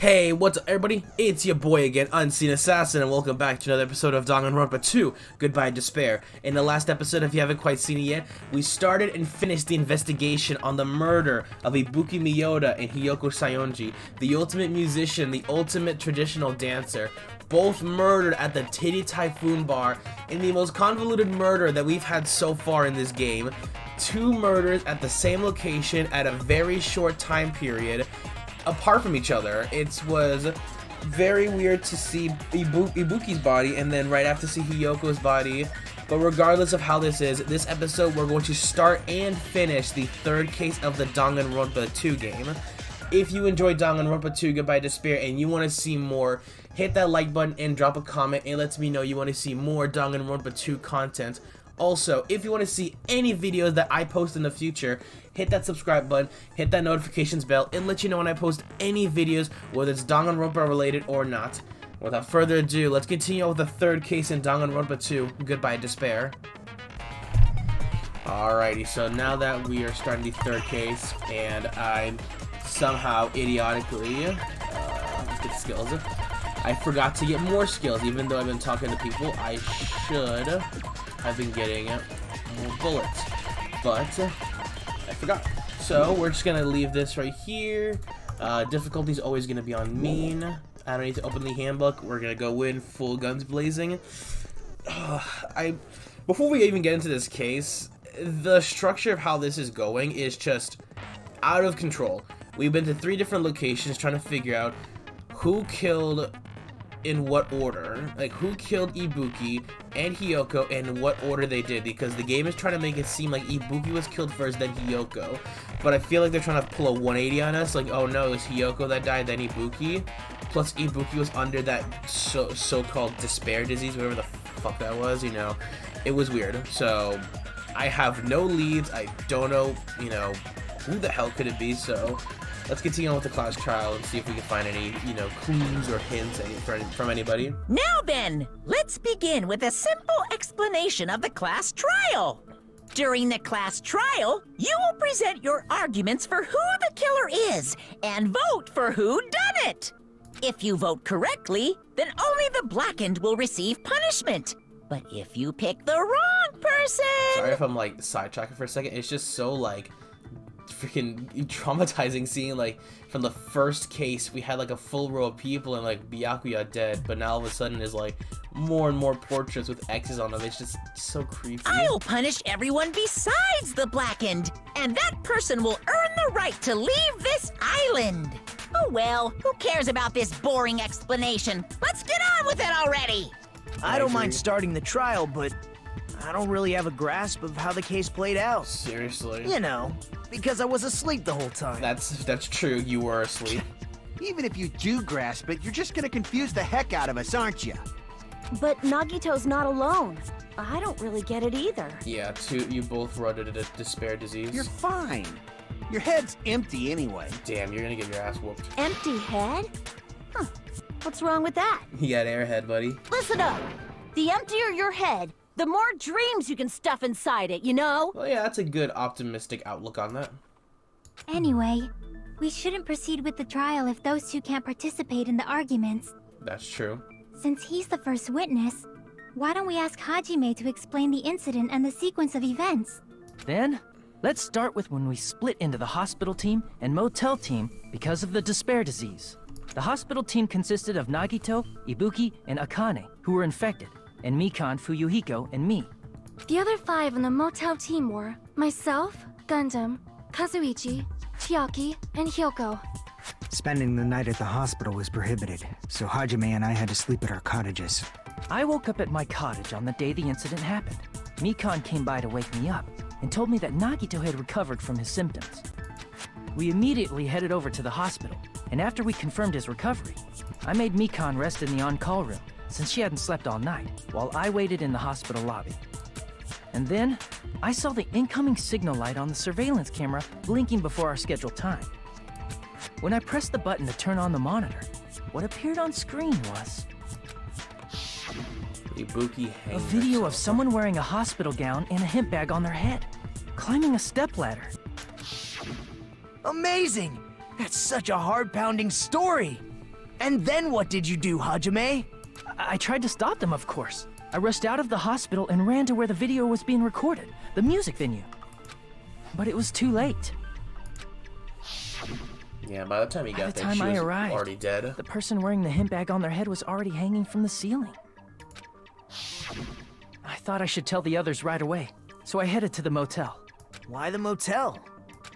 Hey, what's up everybody? It's your boy again, Unseen Assassin, and welcome back to another episode of Danganronpa 2, Goodbye Despair. In the last episode, if you haven't quite seen it yet, we started and finished the investigation on the murder of Ibuki Miyoda and Hiyoko Sayonji, the ultimate musician, the ultimate traditional dancer, both murdered at the Titty Typhoon bar in the most convoluted murder that we've had so far in this game. 2 murders at the same location at a very short time period, apart from each other. It was very weird to see Ibuki's body and then right after see Hiyoko's body. But regardless of how this is, this episode we're going to start and finish the 3rd case of the Danganronpa 2 game. If you enjoyed Danganronpa 2 Goodbye Despair and you want to see more, hit that like button and drop a comment. It lets me know you want to see more Danganronpa 2 content. Also, if you want to see any videos that I post in the future, hit that subscribe button, hit that notifications bell, and let you know when I post any videos, whether it's Danganronpa related or not. Without further ado, let's continue with the 3rd case in Danganronpa 2, Goodbye Despair. Alrighty, so now that we are starting the 3rd case, and I somehow idiotically, let's get skills. I forgot to get more skills, even though I've been talking to people. I should have been getting more bullets, but I forgot. So we're just gonna leave this right here. Difficulty's always gonna be on mean. I don't need to open the handbook. We're gonna go in full guns blazing. Before we even get into this case, the structure of how this is going is just out of control. We've been to 3 different locations trying to figure out who killed in what order, like who killed Ibuki and Hiyoko and what order they did, because the game is trying to make it seem like Ibuki was killed first, then Hiyoko. But I feel like they're trying to pull a 180 on us, like, oh no, it's Hiyoko that died, then Ibuki. Plus Ibuki was under that so-called despair disease, whatever the fuck that was, you know. It was weird. So I have no leads. I don't know, you know, who the hell could it be, so let's continue on with the class trial and see if we can find any, you know, clues or hints from anybody. Now then, let's begin with a simple explanation of the class trial. During the class trial, you will present your arguments for who the killer is and vote for who done it. If you vote correctly, then only the blackened will receive punishment. But if you pick the wrong person... Sorry if I'm, like, sidetracking for a second. It's just so, like, freaking traumatizing seeing, like, from the first case we had like a full row of people and like Byakuya dead, but now all of a sudden there's like more and more portraits with X's on them. It's just so creepy. I'll punish everyone besides the blackened, and that person will earn the right to leave this island. Oh well, who cares about this boring explanation? Let's get on with it already. I don't mind starting the trial, but I don't really have a grasp of how the case played out. Seriously? You know, because I was asleep the whole time. That's true, you were asleep. Even if you do grasp it, you're just gonna confuse the heck out of us, aren't you? But Nagito's not alone. I don't really get it either. Yeah, you both wrote it a despair disease. You're fine. Your head's empty anyway. Damn, you're gonna get your ass whooped. Empty head? Huh. What's wrong with that? You got airhead, buddy. Listen up. The emptier your head, the more dreams you can stuff inside it, you know? Well, yeah, that's a good optimistic outlook on that. Anyway, we shouldn't proceed with the trial if those 2 can't participate in the arguments. That's true. Since he's the first witness, why don't we ask Hajime to explain the incident and the sequence of events? Then, let's start with when we split into the hospital team and motel team because of the despair disease. The hospital team consisted of Nagito, Ibuki, and Akane, who were infected, and Mikan, Fuyuhiko, and me. The other 5 on the motel team were myself, Gundam, Kazuichi, Chiaki, and Hyoko. Spending the night at the hospital was prohibited, so Hajime and I had to sleep at our cottages. I woke up at my cottage on the day the incident happened. Mikan came by to wake me up and told me that Nagito had recovered from his symptoms. We immediately headed over to the hospital, and after we confirmed his recovery, I made Mikan rest in the on-call room since she hadn't slept all night, while I waited in the hospital lobby. And then, I saw the incoming signal light on the surveillance camera blinking before our scheduled time. When I pressed the button to turn on the monitor, what appeared on screen was Ibuki a video of someone wearing a hospital gown and a hemp bag on their head, climbing a stepladder. Amazing! That's such a heart-pounding story! And then what did you do, Hajime? I tried to stop them, of course. I rushed out of the hospital and ran to where the video was being recorded, the music venue. But it was too late. Yeah, by the time he got there, By the she time was I arrived, already dead. the person wearing the hemp bag on their head was already hanging from the ceiling. I thought I should tell the others right away, so I headed to the motel. Why the motel?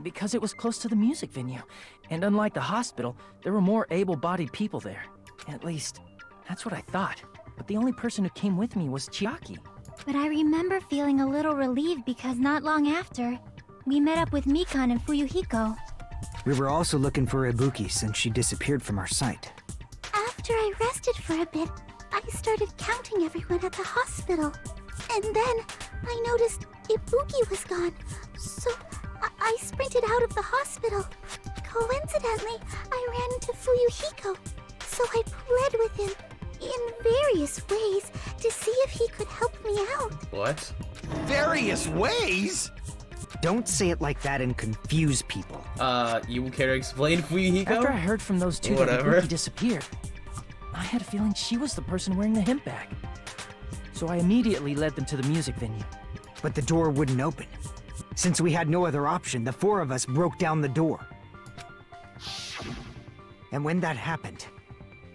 Because it was close to the music venue, and unlike the hospital, there were more able-bodied people there. At least, that's what I thought. But the only person who came with me was Chiaki. But I remember feeling a little relieved because not long after, we met up with Mikan and Fuyuhiko. We were also looking for Ibuki since she disappeared from our sight. After I rested for a bit, I started counting everyone at the hospital. And then I noticed Ibuki was gone, so I sprinted out of the hospital. Coincidentally, I ran into Fuyuhiko, so I pled with him in various ways to see if he could help me out. What? Various ways? Don't say it like that and confuse people. You care to explain, Fuyuhiko? After I heard from those two that Ibuki disappeared, I had a feeling she was the person wearing the hemp bag. So I immediately led them to the music venue. But the door wouldn't open. Since we had no other option, the four of us broke down the door. And when that happened,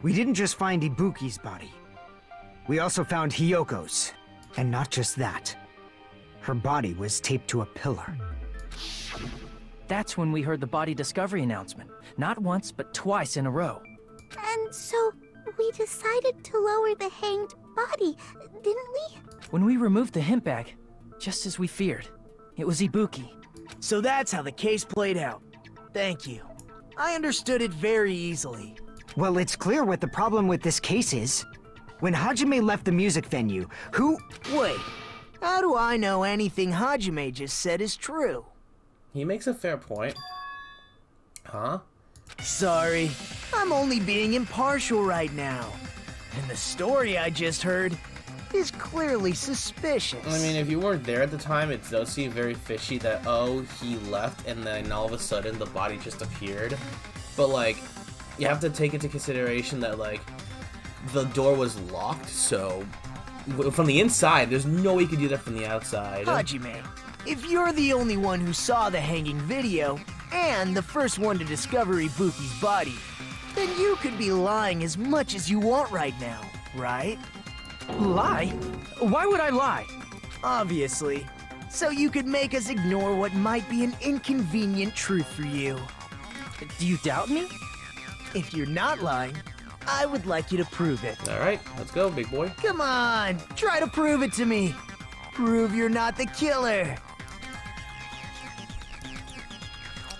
we didn't just find Ibuki's body. We also found Hyoko's. And not just that. Her body was taped to a pillar. That's when we heard the body discovery announcement. Not once, but twice in a row. And so we decided to lower the hanged body, didn't we? When we removed the hemp bag, just as we feared, it was Ibuki. So that's how the case played out. Thank you. I understood it very easily. Well, it's clear what the problem with this case is. When Hajime left the music venue, who— Wait, how do I know anything Hajime just said is true? He makes a fair point. Huh? Sorry, I'm only being impartial right now. And the story I just heard is clearly suspicious. I mean, if you weren't there at the time, it does seem very fishy that, oh, he left and then all of a sudden the body just appeared. But, like, you have to take into consideration that, like, the door was locked, so from the inside, there's no way you could do that from the outside. Hajime, if you're the only one who saw the hanging video, and the first one to discover Ibuki's body, then you could be lying as much as you want right now, right? Lie? Why would I lie? Obviously. So you could make us ignore what might be an inconvenient truth for you. Do you doubt me? If you're not lying, I would like you to prove it. Alright, let's go, big boy. Come on, try to prove it to me. Prove you're not the killer.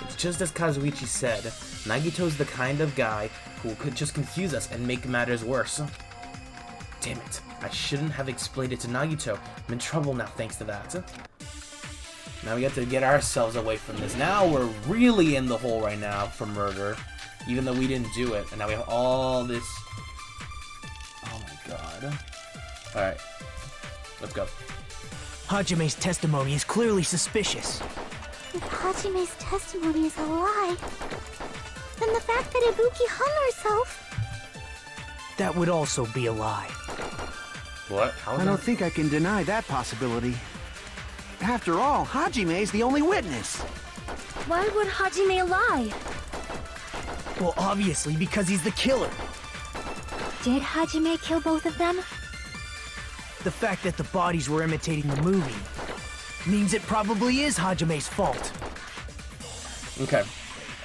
It's just as Kazuichi said, Nagito's the kind of guy who could just confuse us and make matters worse. Damn it, I shouldn't have explained it to Nagito. I'm in trouble now thanks to that. Now we have to get ourselves away from this. Now we're really in the hole right now for murder, even though we didn't do it. And now we have all this... Oh my god. Alright, let's go. Hajime's testimony is clearly suspicious. If Hajime's testimony is a lie, then the fact that Ibuki hung herself... That would also be a lie. What? How is I that? don't think I can deny that possibility. After all, Hajime's the only witness. Why would Hajime lie? Well, obviously because he's the killer. Did Hajime kill both of them? The fact that the bodies were imitating the movie means it probably is Hajime's fault. Okay.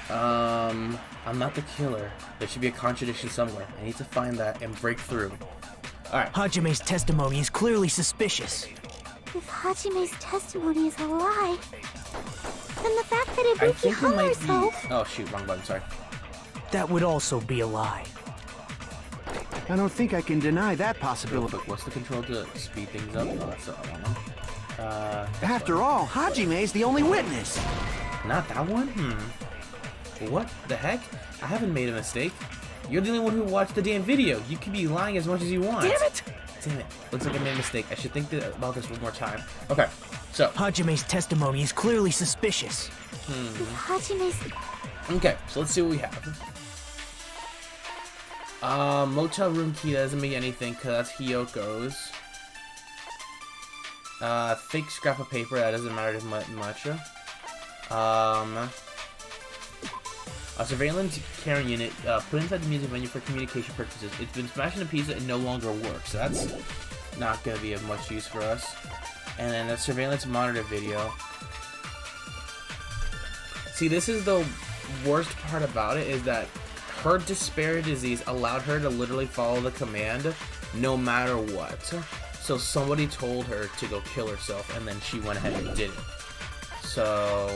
I'm not the killer. There should be a contradiction somewhere. I need to find that and break through. Alright. Hajime's testimony is clearly suspicious. If Hajime's testimony is a lie, then the fact that Ibuki hung herself... Oh shoot, wrong button, sorry. That would also be a lie. I don't think I can deny that Real possibility. quick, what's the control to speed things up? Oh, that's the other one. After all, Hajime's the only witness. Not that one? What the heck? I haven't made a mistake. You're the only one who watched the damn video. You can be lying as much as you want. Damn it! Damn it. Looks like I made a mistake. I should think about this one more time. Okay, so. Hajime's testimony is clearly suspicious. If Hajime's... Okay, so let's see what we have. Motel room key doesn't mean anything because that's Hiyoko's. Fake scrap of paper, that doesn't matter much. A surveillance camera unit put inside the music venue for communication purposes. It's been smashed into pieces and no longer works. So that's not going to be of much use for us. And then a surveillance monitor video. See, this is the worst part about it, is that her despair disease allowed her to literally follow the command no matter what. So somebody told her to go kill herself, and then she went ahead and did it. So...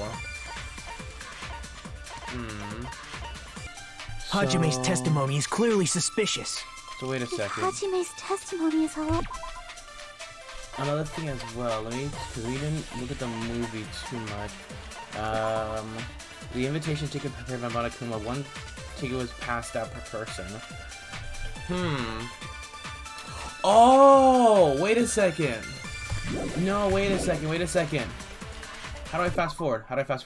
Hajime's testimony is clearly suspicious. So wait a second. Hajime's testimony is a lot. Another thing as well, because we didn't look at the movie too much. The invitation ticket prepared by Monokuma, one ticket was passed out per person. Oh, wait a second. No, wait a second. How do I fast forward? Wait, fast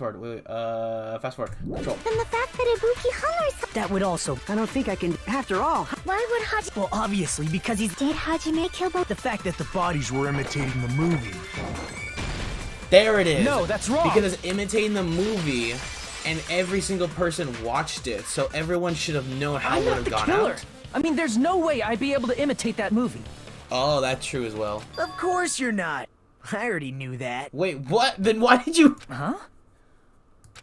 forward. Control. And the fact that Ibuki hung herself. That would also... I don't think I can... After all... Why would Hajime... Well, obviously, because he's... Did Hajime kill both? The fact that the bodies were imitating the movie. There it is. No, that's wrong. Because it's imitating the movie, and every single person watched it, so everyone should have known how it would have gone out. I mean, there's no way I'd be able to imitate that movie. Oh, that's true as well. Of course you're not. I already knew that. Wait, what? Then why did you... Huh?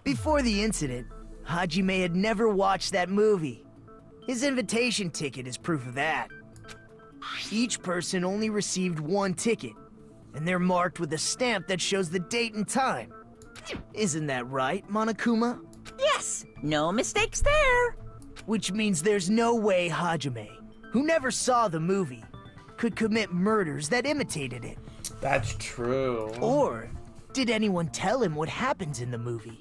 Before the incident, Hajime had never watched that movie. His invitation ticket is proof of that. Each person only received one ticket, and they're marked with a stamp that shows the date and time. Isn't that right, Monokuma? Yes, no mistakes there. Which means there's no way Hajime, who never saw the movie, could commit murders that imitated it. That's true. Or, did anyone tell him what happens in the movie?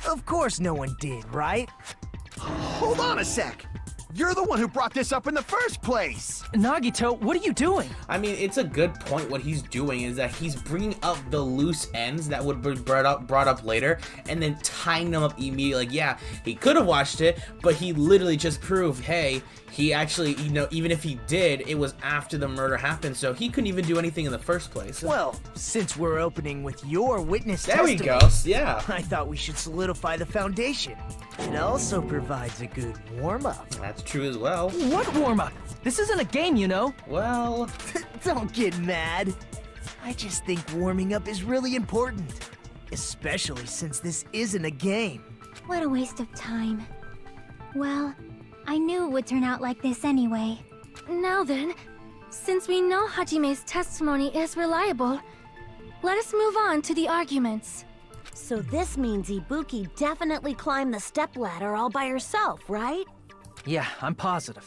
Of course no one did, right? Hold on a sec! You're the one who brought this up in the first place! Nagito, what are you doing? I mean, it's a good point. What he's doing is that he's bringing up the loose ends that would be brought up later, and then tying them up immediately. Like, yeah, he could have watched it, but he literally just proved, hey, he actually, you know, even if he did, it was after the murder happened, so he couldn't even do anything in the first place. Well, since we're opening with your witness there we testimony, go. Yeah. I thought we should solidify the foundation. It also provides a good warm-up. That's true as well. What warm-up? This isn't a game, you know. Well... Don't get mad. I just think warming up is really important. Especially since this isn't a game. What a waste of time. Well, I knew it would turn out like this anyway. Now then, since we know Hajime's testimony is reliable, let us move on to the arguments. So this means Ibuki definitely climbed the stepladder all by herself, right? Yeah, I'm positive.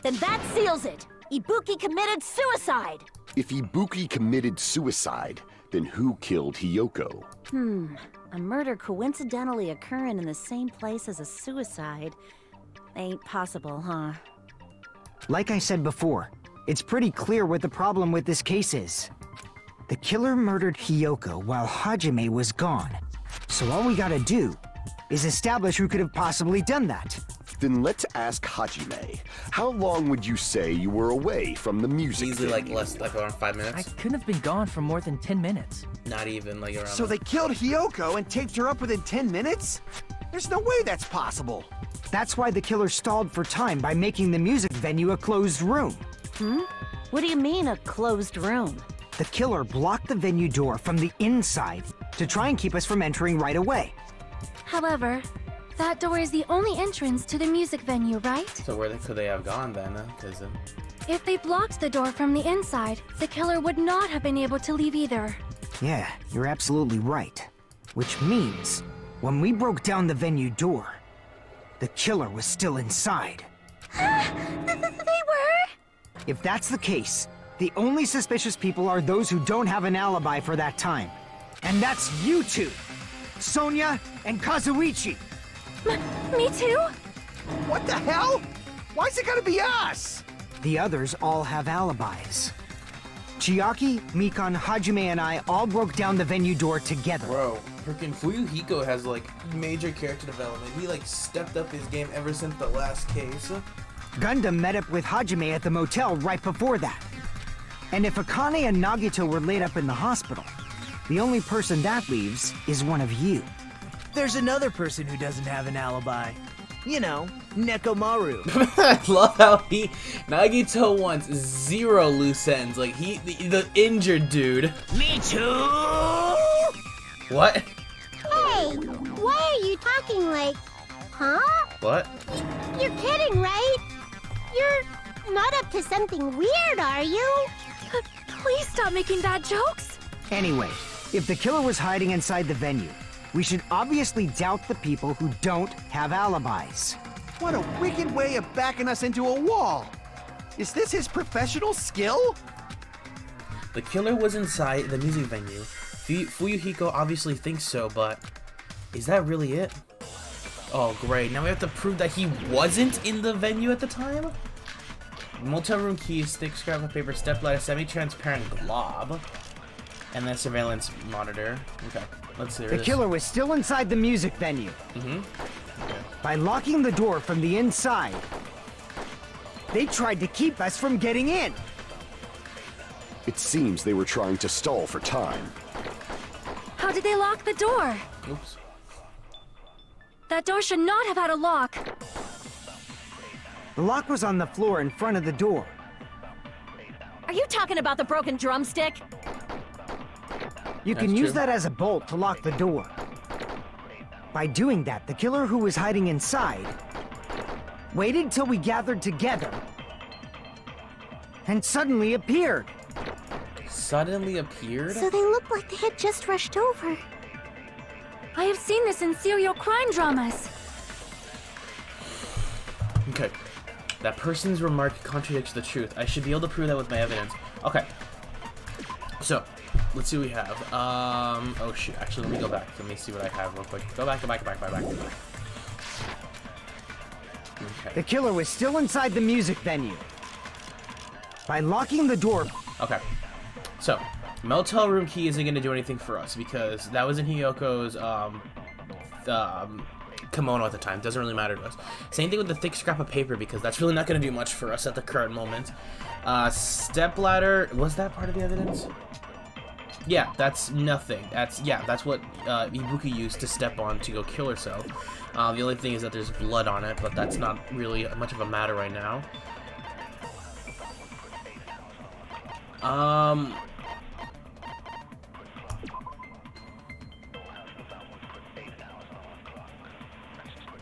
Then that seals it! Ibuki committed suicide! If Ibuki committed suicide, then who killed Hiyoko? A murder coincidentally occurring in the same place as a suicide. Ain't possible, huh? Like I said before, it's pretty clear what the problem with this case is. The killer murdered Hiyoko while Hajime was gone. So all we gotta do is establish who could have possibly done that. Then let's ask Hajime. How long would you say you were away from the music Easily venue? like around 5 I minutes. couldn't have been gone for more than 10 minutes. Not even like around... So they killed Hiyoko and taped her up within 10 minutes? There's no way that's possible. That's why the killer stalled for time by making the music venue a closed room. What do you mean, a closed room? The killer blocked the venue door from the inside to try and keep us from entering right away. However, that door is the only entrance to the music venue, right? So where could they have gone then? Because If they blocked the door from the inside, the killer would not have been able to leave either. Yeah, you're absolutely right. Which means, when we broke down the venue door, the killer was still inside. They were? If that's the case, the only suspicious people are those who don't have an alibi for that time. And that's you two! Sonia and Kazuichi! Me too? What the hell? Why's it gotta be us? The others all have alibis. Chiaki, Mikan, Hajime, and I all broke down the venue door together. Bro, freaking Fuyuhiko has like major character development. He like stepped up his game ever since the last case. Gundam met up with Hajime at the motel right before that. And if Akane and Nagito were laid up in the hospital, the only person that leaves is one of you. There's another person who doesn't have an alibi. You know, Nekomaru. I love how Nagito wants 0 loose ends. Like, the injured dude. Me too! What? Hey, why are you talking like, huh? What? You're kidding, right? You're not up to something weird, are you? Please stop making bad jokes. Anyway, if the killer was hiding inside the venue, we should obviously doubt the people who don't have alibis. What a wicked way of backing us into a wall! Is this his professional skill? The killer was inside the music venue. Fuyuhiko obviously thinks so, but is that really it? Oh, great. Now we have to prove that he wasn't in the venue at the time? Motel room keys, thick scrap of paper, stepladder, semi-transparent glob, and then surveillance monitor. Okay, let's see. The killer was still inside the music venue. Okay. By locking the door from the inside, they tried to keep us from getting in. It seems they were trying to stall for time. How did they lock the door? Oops. That door should not have had a lock. The lock was on the floor in front of the door. Are you talking about the broken drumstick? You can use that as a bolt to lock the door. By doing that, the killer who was hiding inside waited till we gathered together and suddenly appeared. Suddenly appeared? So they looked like they had just rushed over. I have seen this in serial crime dramas. Okay. That person's remark contradicts the truth. I should be able to prove that with my evidence. Okay. So, let's see what we have. Oh shoot. Actually, let me go back. Let me see what I have real quick. Go back. Okay. The killer was still inside the music venue. By locking the door... Okay. So, motel room key isn't going to do anything for us because that was in Hiyoko's kimono at the time. Doesn't really matter to us. Same thing with the thick scrap of paper because that's really not going to do much for us at the current moment. Stepladder, was that part of the evidence? Yeah, that's nothing. That's what Ibuki used to step on to go kill herself. The only thing is that there's blood on it, but that's not really much of a matter right now.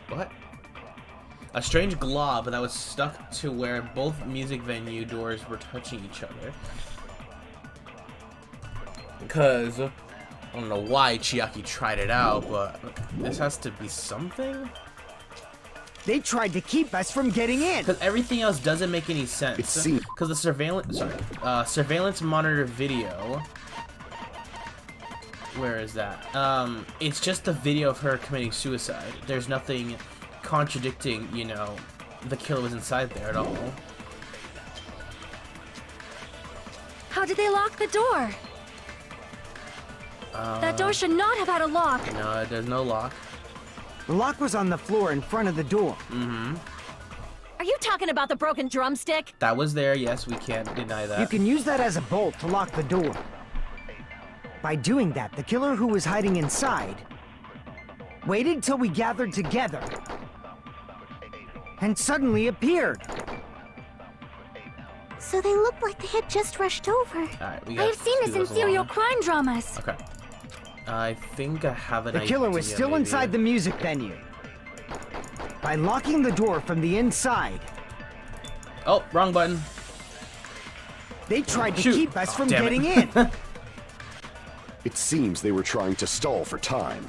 What? A strange glob that was stuck to where both music venue doors were touching each other. Because, I don't know why Chiaki tried it out, but this has to be something? They tried to keep us from getting in. Because everything else doesn't make any sense. Because the surveillance monitor video. Where is that? It's just the video of her committing suicide. There's nothing contradicting, you know, the killer was inside there at all. How did they lock the door? That door should not have had a lock. No, there's no lock. The lock was on the floor in front of the door. Mm-hmm. Are you talking about the broken drumstick? That was there, yes, we can't deny that. You can use that as a bolt to lock the door. By doing that, the killer who was hiding inside waited till we gathered together and suddenly appeared. So they looked like they had just rushed over. Alright, we I got have seen this in serial crime dramas. Okay. I think I have an idea. The killer was still inside the music venue. By locking the door from the inside. Oh, wrong button. They tried to keep us from getting in. It seems they were trying to stall for time.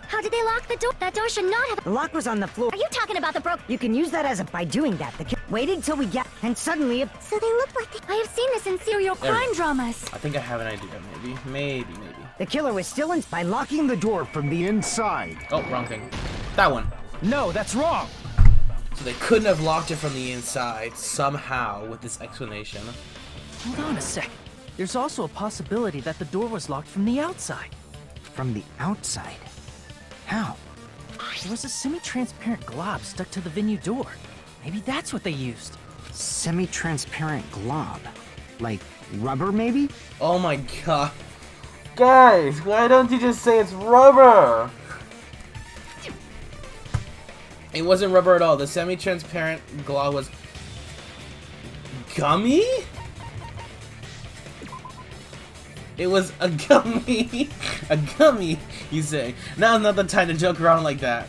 How did they lock the door? That door should not have. The lock was on the floor. Are you talking about the You can use that as a. By doing that, the killer waited till we get and suddenly. So they looked like they. I have seen this in serial crime dramas. I think I have an idea. Maybe. The killer was still in. By locking the door from the inside. Oh, wrong thing. That one. No, that's wrong. So they couldn't have locked it from the inside somehow with this explanation. Hold on a sec. There's also a possibility that the door was locked from the outside. From the outside? How? There was a semi-transparent glob stuck to the venue door. Maybe that's what they used. Semi-transparent glob. Like rubber, maybe? Oh my god. Guys, why don't you just say it's rubber? It wasn't rubber at all. The semi-transparent glob was gummy? It was a gummy. A gummy, you say. Now's not the time to joke around like that.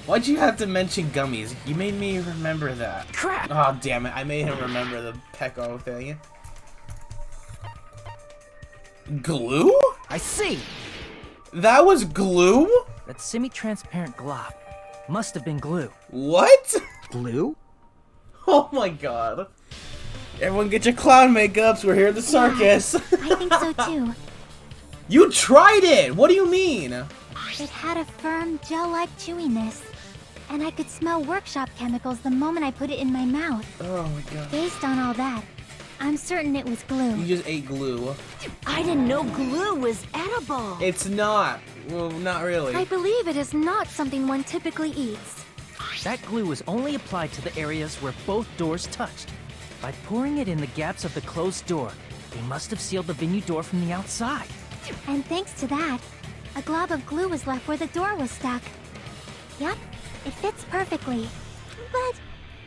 Why'd you have to mention gummies? You made me remember that. Crap! Oh, damn it. I made him remember the Pecco thing. Glue? I see! That was glue? That semi-transparent glob must have been glue. What? Glue? Oh my god. Everyone get your clown makeups. We're here at the circus. I think so too. You tried it! What do you mean? It had a firm, gel-like chewiness. And I could smell workshop chemicals the moment I put it in my mouth. Oh my god. Based on all that, I'm certain it was glue. You just ate glue. I didn't know glue was edible. It's not. Well, not really. I believe it is not something one typically eats. That glue was only applied to the areas where both doors touched. By pouring it in the gaps of the closed door, they must have sealed the venue door from the outside. And thanks to that, a glob of glue was left where the door was stuck. Yep, it fits perfectly. But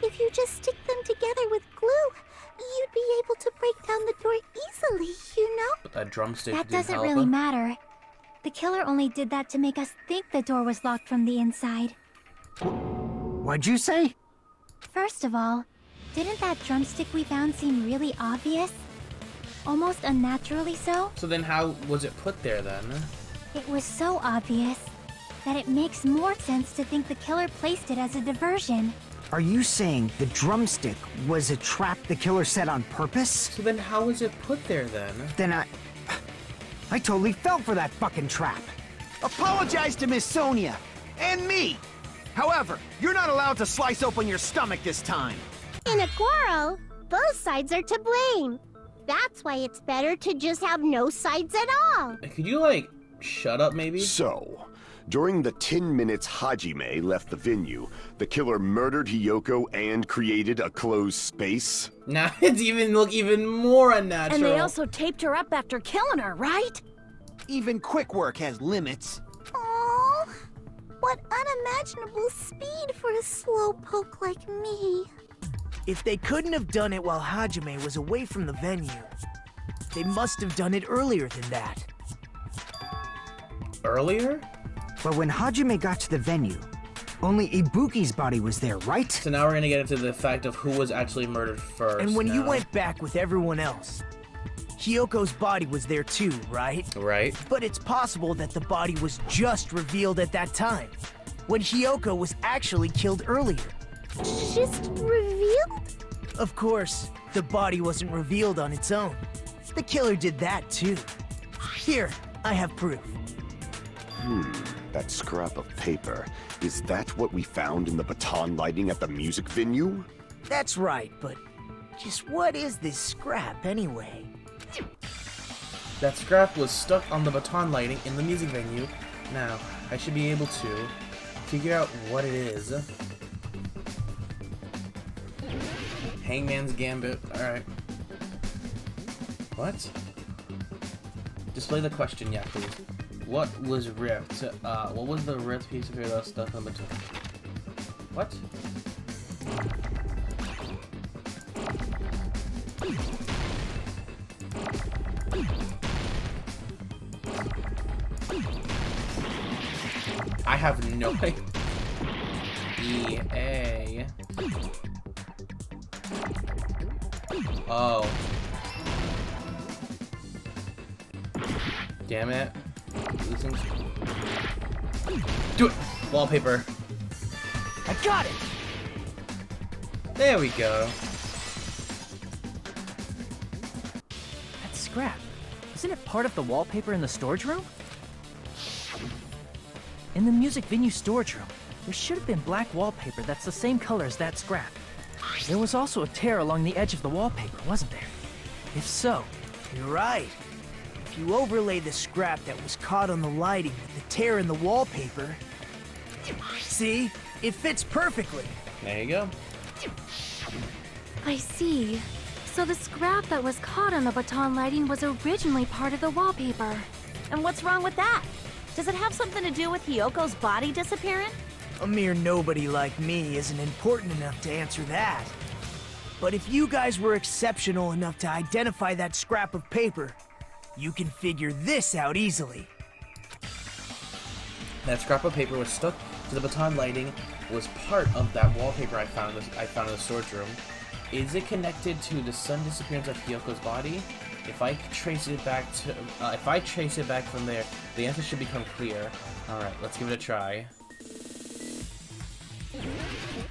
if you just stick them together with glue, you'd be able to break down the door easily, you know? But that drumstick That didn't doesn't help really him. matter. The killer only did that to make us think the door was locked from the inside. What'd you say? First of all, didn't that drumstick we found seem really obvious? Almost unnaturally so? So then how was it put there then? It was so obvious that it makes more sense to think the killer placed it as a diversion. Are you saying the drumstick was a trap the killer set on purpose? So then how was it put there then? Then I totally fell for that fucking trap. Apologize to Miss Sonia and me. However, you're not allowed to slice open your stomach this time. In a quarrel, both sides are to blame. That's why it's better to just have no sides at all. Could you, like, shut up maybe? So, during the 10 minutes Hajime left the venue, the killer murdered Hiyoko and created a closed space? Now it's even more unnatural. And they also taped her up after killing her, right? Even quick work has limits. Oh, what unimaginable speed for a slowpoke like me. If they couldn't have done it while Hajime was away from the venue, they must have done it earlier than that. Earlier? But when Hajime got to the venue, only Ibuki's body was there, right? So now we're gonna get into the fact of who was actually murdered first. And when you now. went back with everyone else, Hiyoko's body was there too, right? Right. But it's possible that the body was just revealed at that time, when Hiyoko was actually killed earlier. Just revealed? Of course, the body wasn't revealed on its own. The killer did that too. Here, I have proof. That scrap of paper. Is that what we found in the baton lighting at the music venue? That's right, but just what is this scrap anyway? That scrap was stuck on the baton lighting in the music venue. Now, I should be able to figure out what it is. Hangman's Gambit. Alright. What? Display the question, yeah, please. What was ripped? What was the ripped piece of paper that was stuck on the top? What? I have no idea. EA. Oh. Damn it. Do it! Wallpaper. I got it! There we go. That scrap. Isn't it part of the wallpaper in the storage room? In the music venue storage room, there should have been black wallpaper that's the same color as that scrap. There was also a tear along the edge of the wallpaper, wasn't there? If so... You're right. If you overlay the scrap that was caught on the lighting with the tear in the wallpaper... See? It fits perfectly. There you go. I see. So the scrap that was caught on the baton lighting was originally part of the wallpaper. And what's wrong with that? Does it have something to do with Hiyoko's body disappearing? A mere nobody like me isn't important enough to answer that. But if you guys were exceptional enough to identify that scrap of paper, you can figure this out easily. That scrap of paper was stuck to the baton lighting, was part of that wallpaper I found in the storage room. Is it connected to the sudden disappearance of Hiyoko's body? If I trace it back from there, the answer should become clear. All right, let's give it a try.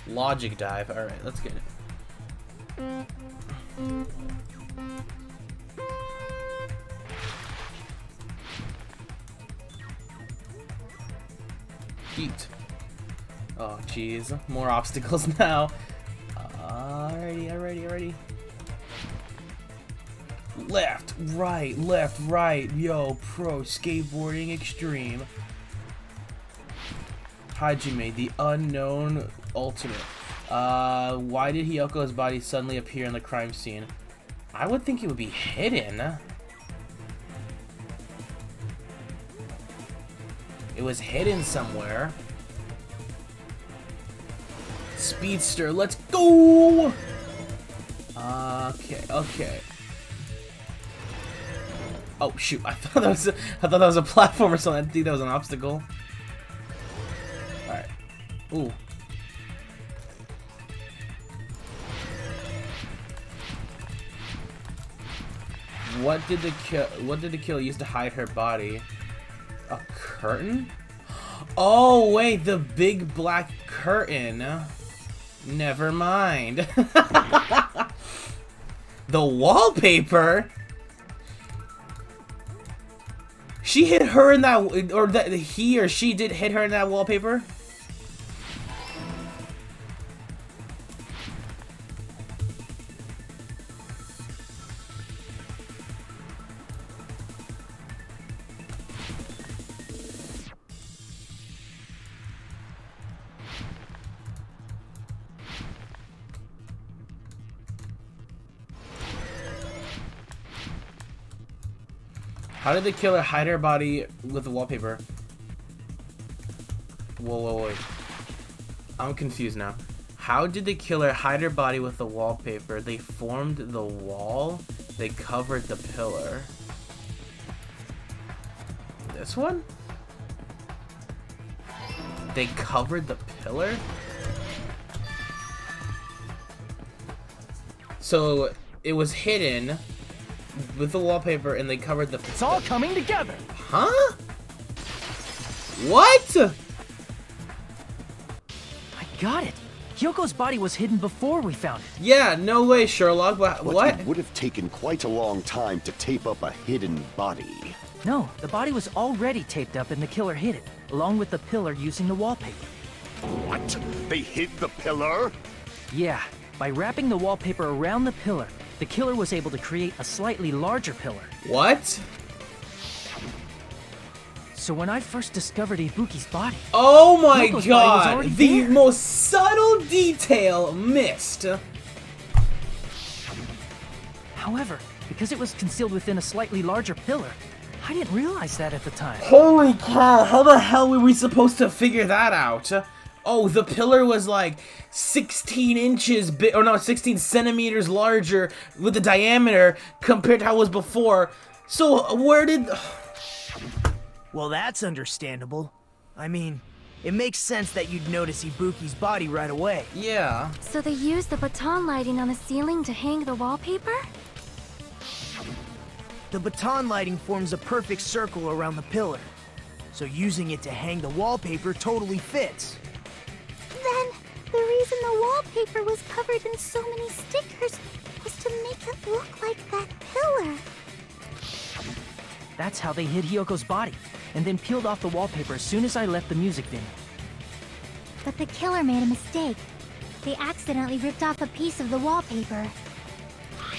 Logic dive. All right, let's get it. Heat. Oh, jeez. More obstacles now. Alrighty. Left, right. Yo, pro skateboarding extreme. Hajime, the unknown ultimate. Why did Hiyoko's body suddenly appear in the crime scene? I would think it would be hidden. It was hidden somewhere. Speedster, let's go! Okay. Oh shoot! I thought that was a platform or something. I think that was an obstacle. All right. Ooh. What did the killer use to hide her body? A curtain? Oh wait, the big black curtain. Never mind. The wallpaper? She hit her in that, or that he or she did hit her in that wallpaper? How did the killer hide her body with the wallpaper? Whoa, wait. I'm confused now. How did the killer hide her body with the wallpaper? They formed the wall. They covered the pillar. This one? They covered the pillar? So it was hidden with the wallpaper, and they covered the... It's all coming together! Huh? What? I got it! Hyoko's body was hidden before we found it. Yeah, no way, Sherlock, but what? It would have taken quite a long time to tape up a hidden body. No, the body was already taped up and the killer hid it, along with the pillar using the wallpaper. What? They hid the pillar? Yeah, by wrapping the wallpaper around the pillar, the killer was able to create a slightly larger pillar. What? So when I first discovered Ibuki's body... Oh my Hyoko's god! body was The there. most subtle detail missed. However, because it was concealed within a slightly larger pillar, I didn't realize that at the time. Holy cow, how the hell were we supposed to figure that out? Oh, the pillar was like 16 inches big, or no, 16 centimeters larger with the diameter compared to how it was before. So where did... Well, that's understandable. I mean, it makes sense that you'd notice Ibuki's body right away. Yeah. So they used the baton lighting on the ceiling to hang the wallpaper? The baton lighting forms a perfect circle around the pillar, so using it to hang the wallpaper totally fits. Then, the reason the wallpaper was covered in so many stickers was to make it look like that pillar. That's how they hid Hyoko's body, and then peeled off the wallpaper as soon as I left the music venue. But the killer made a mistake. They accidentally ripped off a piece of the wallpaper.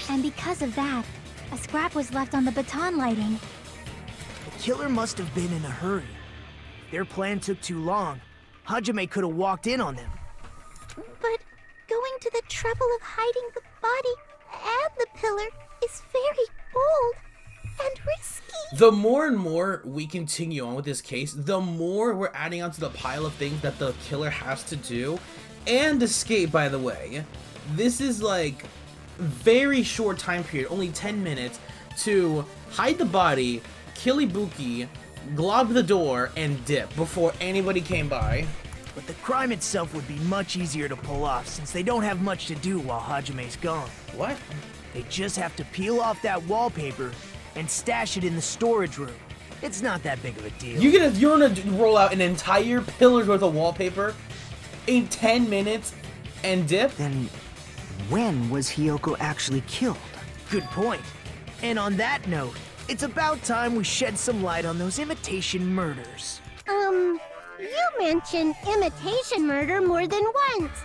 And because of that, a scrap was left on the baton lighting. The killer must have been in a hurry. If their plan took too long, Hajime could have walked in on them. But going to the trouble of hiding the body and the pillar is very bold and risky. The more and more we continue on with this case, the more we're adding onto the pile of things that the killer has to do. And escape, by the way. This is like very short time period, only 10 minutes, to hide the body, kill Ibuki, glob the door, and dip before anybody came by. But the crime itself would be much easier to pull off since they don't have much to do while Hajime's gone. What? They just have to peel off that wallpaper and stash it in the storage room. It's not that big of a deal. You're gonna roll out an entire pillar's worth of wallpaper in 10 minutes and dip? Then when was Hiyoko actually killed? Good point. And on that note, it's about time we shed some light on those imitation murders. You mentioned imitation murder more than once.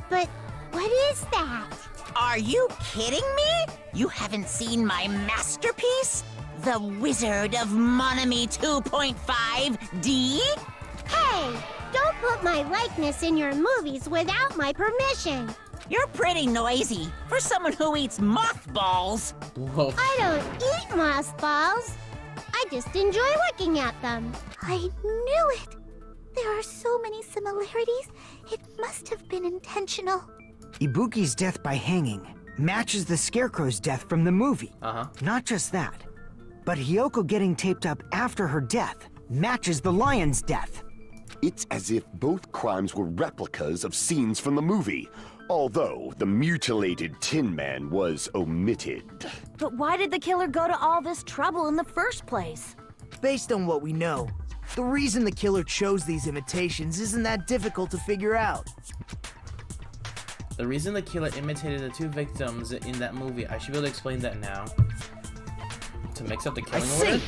But what is that? Are you kidding me? You haven't seen my masterpiece? The Wizard of Monami 2.5D? Hey, don't put my likeness in your movies without my permission. You're pretty noisy for someone who eats mothballs. Whoa. I don't eat mothballs. I just enjoy looking at them. I knew it. There are so many similarities. It must have been intentional. Ibuki's death by hanging matches the Scarecrow's death from the movie. Not just that, but Hiyoko getting taped up after her death matches the lion's death. It's as if both crimes were replicas of scenes from the movie, although the mutilated Tin Man was omitted. But why did the killer go to all this trouble in the first place? Based on what we know, the reason the killer chose these imitations isn't that difficult to figure out. The reason the killer imitated the two victims in that movie, I should be able to explain that now. To mix up the killing order?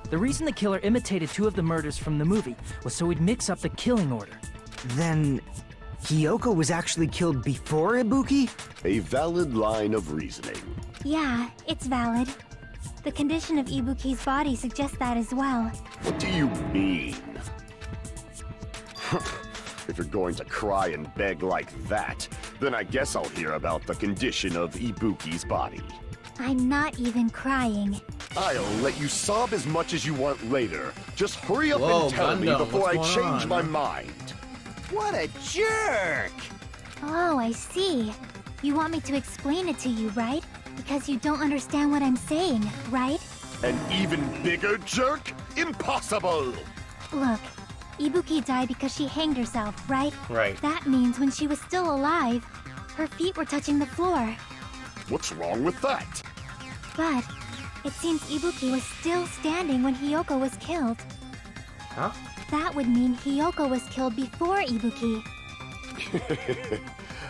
The reason the killer imitated two of the murders from the movie was so he'd mix up the killing order. Then Hiyoko was actually killed before Ibuki? A valid line of reasoning. Yeah, it's valid. The condition of Ibuki's body suggests that as well. What do you mean? If you're going to cry and beg like that, then I guess I'll hear about the condition of Ibuki's body. I'm not even crying. I'll let you sob as much as you want later. Just hurry up Whoa, and tell me Gundam, before I what's going change on? my mind. What a jerk! Oh, I see. You want me to explain it to you, right? Because you don't understand what I'm saying, right? An even bigger jerk? Impossible! Look, Ibuki died because she hanged herself, right? Right. That means when she was still alive, her feet were touching the floor. What's wrong with that? But it seems Ibuki was still standing when Hiyoko was killed. Huh? That would mean Hiyoko was killed before Ibuki.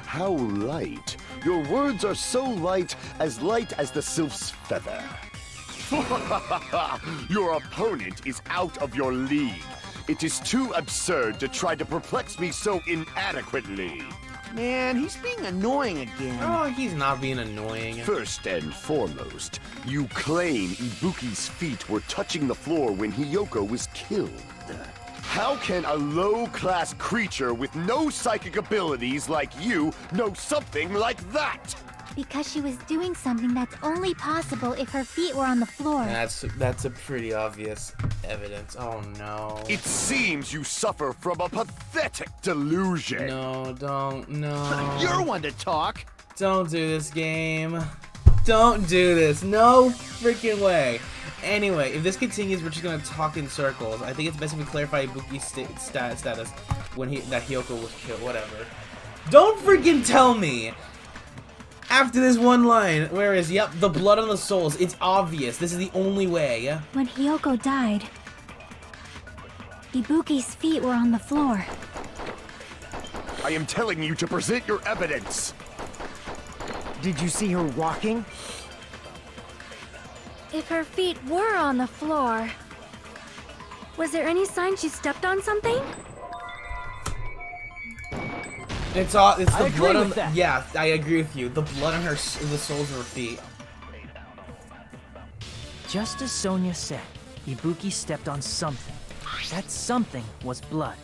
How light. Your words are so light as the sylph's feather. Your opponent is out of your league. It is too absurd to try to perplex me so inadequately. Man, he's being annoying again. Oh, he's not being annoying. First and foremost, you claim Ibuki's feet were touching the floor when Hiyoko was killed. How can a low-class creature with no psychic abilities like you know something like that? Because she was doing something that's only possible if her feet were on the floor. That's a pretty obvious evidence. Oh no. It seems you suffer from a pathetic delusion. No, don't, no. You're one to talk. Don't do this game. Don't do this. No freaking way. Anyway, if this continues, we're just gonna talk in circles. I think it's best if we clarify Ibuki's status when that Hiyoko was killed. Whatever. Don't freaking tell me. After this one line, where is, yep, the blood on the souls. It's obvious. This is the only way. When Hiyoko died, Ibuki's feet were on the floor. I am telling you to present your evidence. Did you see her walking? If her feet were on the floor, was there any sign she stepped on something? It's the blood on that. yeah, I agree with you. The blood on the soles of her feet. Just as Sonia said, Ibuki stepped on something. That something was blood.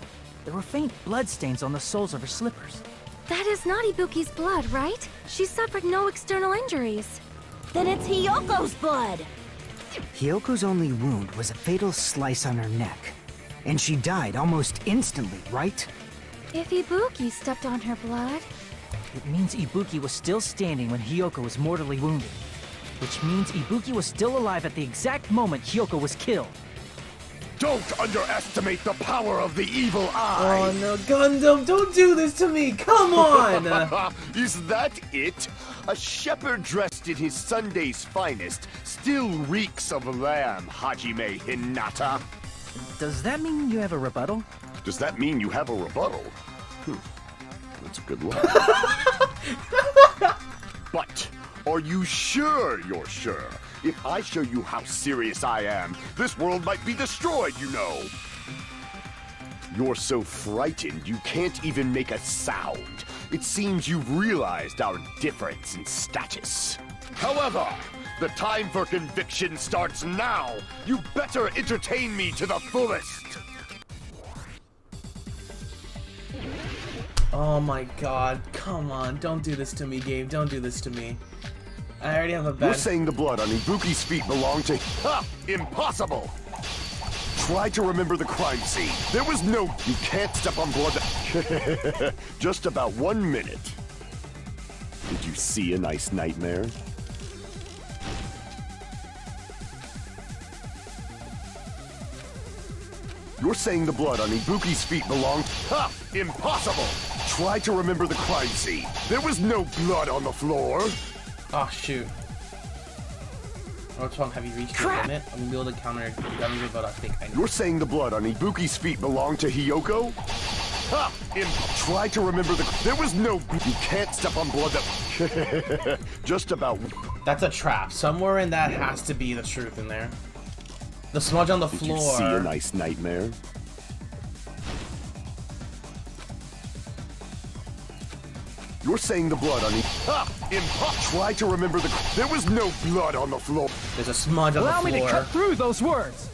There were faint blood stains on the soles of her slippers. That is not Ibuki's blood, right? She suffered no external injuries. Then it's Hiyoko's blood! Hyoko's only wound was a fatal slice on her neck. And she died almost instantly, right? If Ibuki stepped on her blood... It means Ibuki was still standing when Hiyoko was mortally wounded. Which means Ibuki was still alive at the exact moment Hiyoko was killed. Don't underestimate the power of the evil eye! Oh no, Gundam, don't do this to me! Come on! Is that it? A shepherd dressed in his Sunday's finest still reeks of lamb, Hajime Hinata. Does that mean you have a rebuttal? Does that mean you have a rebuttal? That's a good luck. But, are you sure you're sure? If I show you how serious I am, this world might be destroyed, you know. You're so frightened you can't even make a sound. It seems you've realized our difference in status. However, the time for conviction starts now. You better entertain me to the fullest. Oh my god, come on, don't do this to me, Gabe, don't do this to me. I already have a bad... You're saying the blood on Ibuki's feet belonged to... Ha! Impossible! Try to remember the crime scene. There was no... You can't step on blood that... Just about 1 minute. Did you see a nice nightmare? You're saying the blood on Ibuki's feet belonged... Ha! Impossible! Try to remember the crime scene. There was no blood on the floor. Oh, shoot. What's wrong? Have you reached your limit? I'm gonna be able to counter damage, but I think I know. You're saying the blood on Ibuki's feet belonged to Hiyoko? Ha! Try to remember the... There was no... You can't step on blood that... Just about... That's a trap. Somewhere in that has to be the truth in there. The smudge on the floor. Did you see a nice nightmare? You're saying the blood on Try to remember the... There was no blood on the floor. There's a smudge on the floor. Allow me to cut through those words!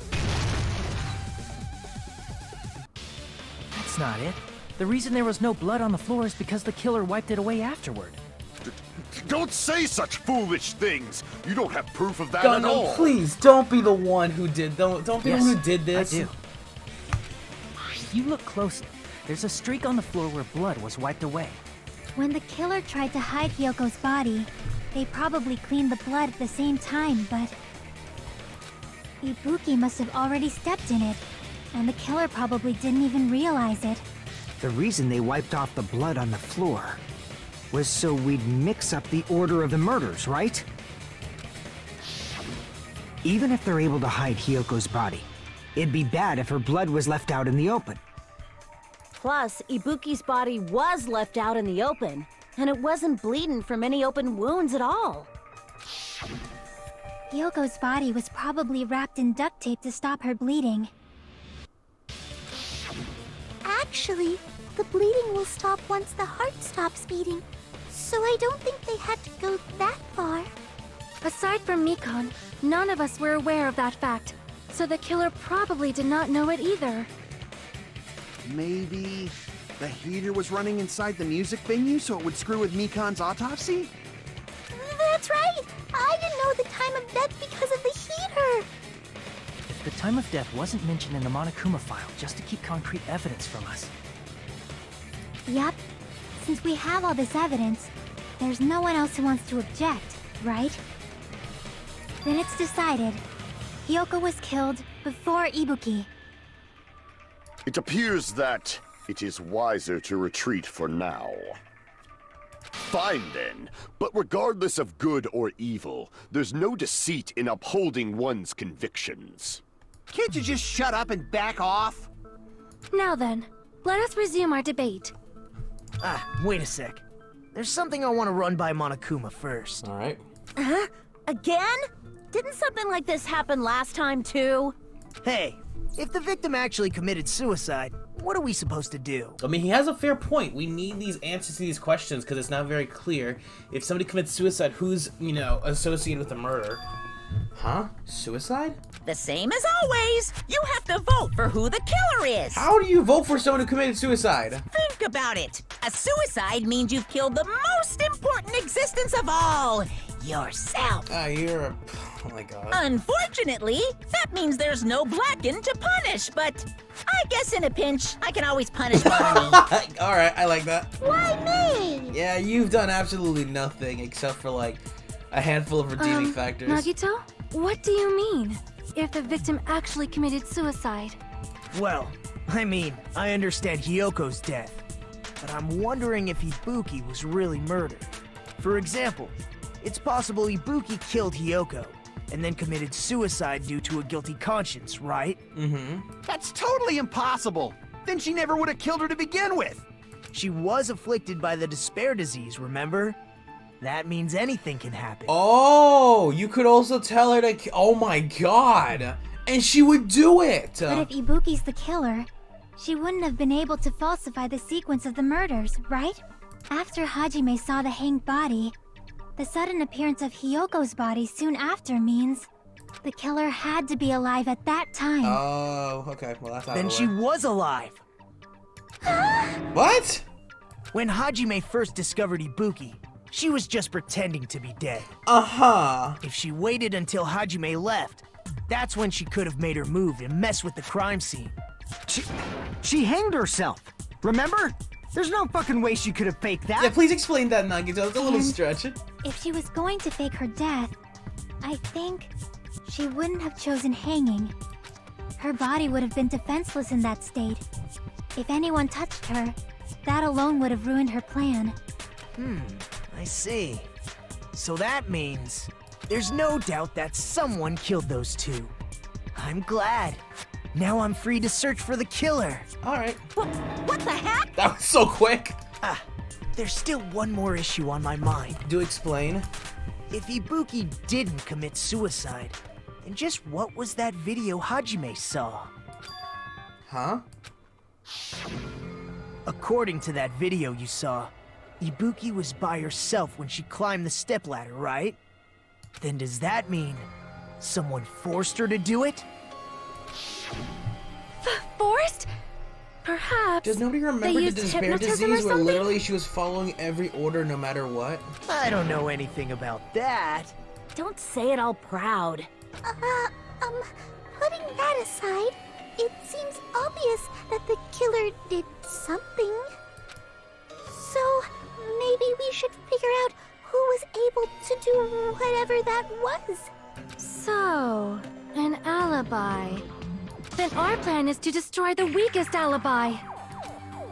That's not it. The reason there was no blood on the floor is because the killer wiped it away afterward. Don't say such foolish things! You don't have proof of that at all! Please, don't be the one who did... Don't be the one who did this. I do. If you look closely, there's a streak on the floor where blood was wiped away. When the killer tried to hide Hyoko's body, they probably cleaned the blood at the same time, but... Ibuki must have already stepped in it, and the killer probably didn't even realize it. The reason they wiped off the blood on the floor was so we'd mix up the order of the murders, right? Even if they're able to hide Hyoko's body, it'd be bad if her blood was left out in the open. Plus, Ibuki's body was left out in the open, and it wasn't bleeding from any open wounds at all. Hyoko's body was probably wrapped in duct tape to stop her bleeding. Actually, the bleeding will stop once the heart stops beating, so I don't think they had to go that far. Aside from Mikon, none of us were aware of that fact, so the killer probably did not know it either. Maybe the heater was running inside the music venue so it would screw with Mikon's autopsy? That's right! I didn't know the time of death because of the heater! If the time of death wasn't mentioned in the Monokuma file just to keep concrete evidence from us. Yep. Since we have all this evidence, there's no one else who wants to object, right? Then it's decided. Hyoko was killed before Ibuki. It appears that it is wiser to retreat for now. Fine then, but regardless of good or evil, there's no deceit in upholding one's convictions. Can't you just shut up and back off? Now then, let us resume our debate. Wait a sec. There's something I want to run by Monokuma first. Alright. Huh? Again? Didn't something like this happen last time too? Hey, if the victim actually committed suicide, what are we supposed to do? I mean, he has a fair point. We need these answers to these questions because it's not very clear. If somebody commits suicide, who's, you know, associated with the murder? Huh? Suicide? The same as always. You have to vote for who the killer is. How do you vote for someone who committed suicide? Think about it. A suicide means you've killed the most important existence of all. Yourself. You're a... Oh my god. Unfortunately, that means there's no Blacken to punish, but I guess in a pinch, I can always punish Bonnie. Alright, I like that. Why me? Yeah, you've done absolutely nothing except for like a handful of redeeming factors. Nagito, what do you mean? If the victim actually committed suicide? Well, I mean, I understand Hyoko's death, but I'm wondering if Ibuki was really murdered. For example, it's possible Ibuki killed Hyoko, and then committed suicide due to a guilty conscience, right? Mm-hmm. That's totally impossible! Then she never would have killed her to begin with! She was afflicted by the despair disease, remember? That means anything can happen. Oh, you could also tell her to... Oh my god! And she would do it! But if Ibuki's the killer, she wouldn't have been able to falsify the sequence of the murders, right? After Hajime saw the hanged body, the sudden appearance of Hyoko's body soon after means the killer had to be alive at that time. Oh, okay. Well, that's out of Then the she way. was alive! What? When Hajime first discovered Ibuki, she was just pretending to be dead. Uh-huh. If she waited until Hajime left, that's when she could have made her move and mess with the crime scene. She hanged herself, remember? There's no fucking way she could have faked that. Yeah, please explain that, Nagito. It's a little stretch. If she was going to fake her death, I think she wouldn't have chosen hanging. Her body would have been defenseless in that state. If anyone touched her, that alone would have ruined her plan. I see. So that means there's no doubt that someone killed those two. I'm glad. Now I'm free to search for the killer. Alright. What the heck? That was so quick. There's still one more issue on my mind. Do explain. If Ibuki didn't commit suicide, then just what was that video Hajime saw? Huh? According to that video you saw, Ibuki was by herself when she climbed the stepladder, right? Then does that mean someone forced her to do it? Forced? Perhaps. Does nobody remember they the used despair hypnotism disease or where something? literally she was following every order no matter what? I don't know anything about that. Don't say it all proud. Putting that aside, it seems obvious that the killer did something. So, maybe we should figure out who was able to do whatever that was. So, an alibi. Then our plan is to destroy the weakest alibi.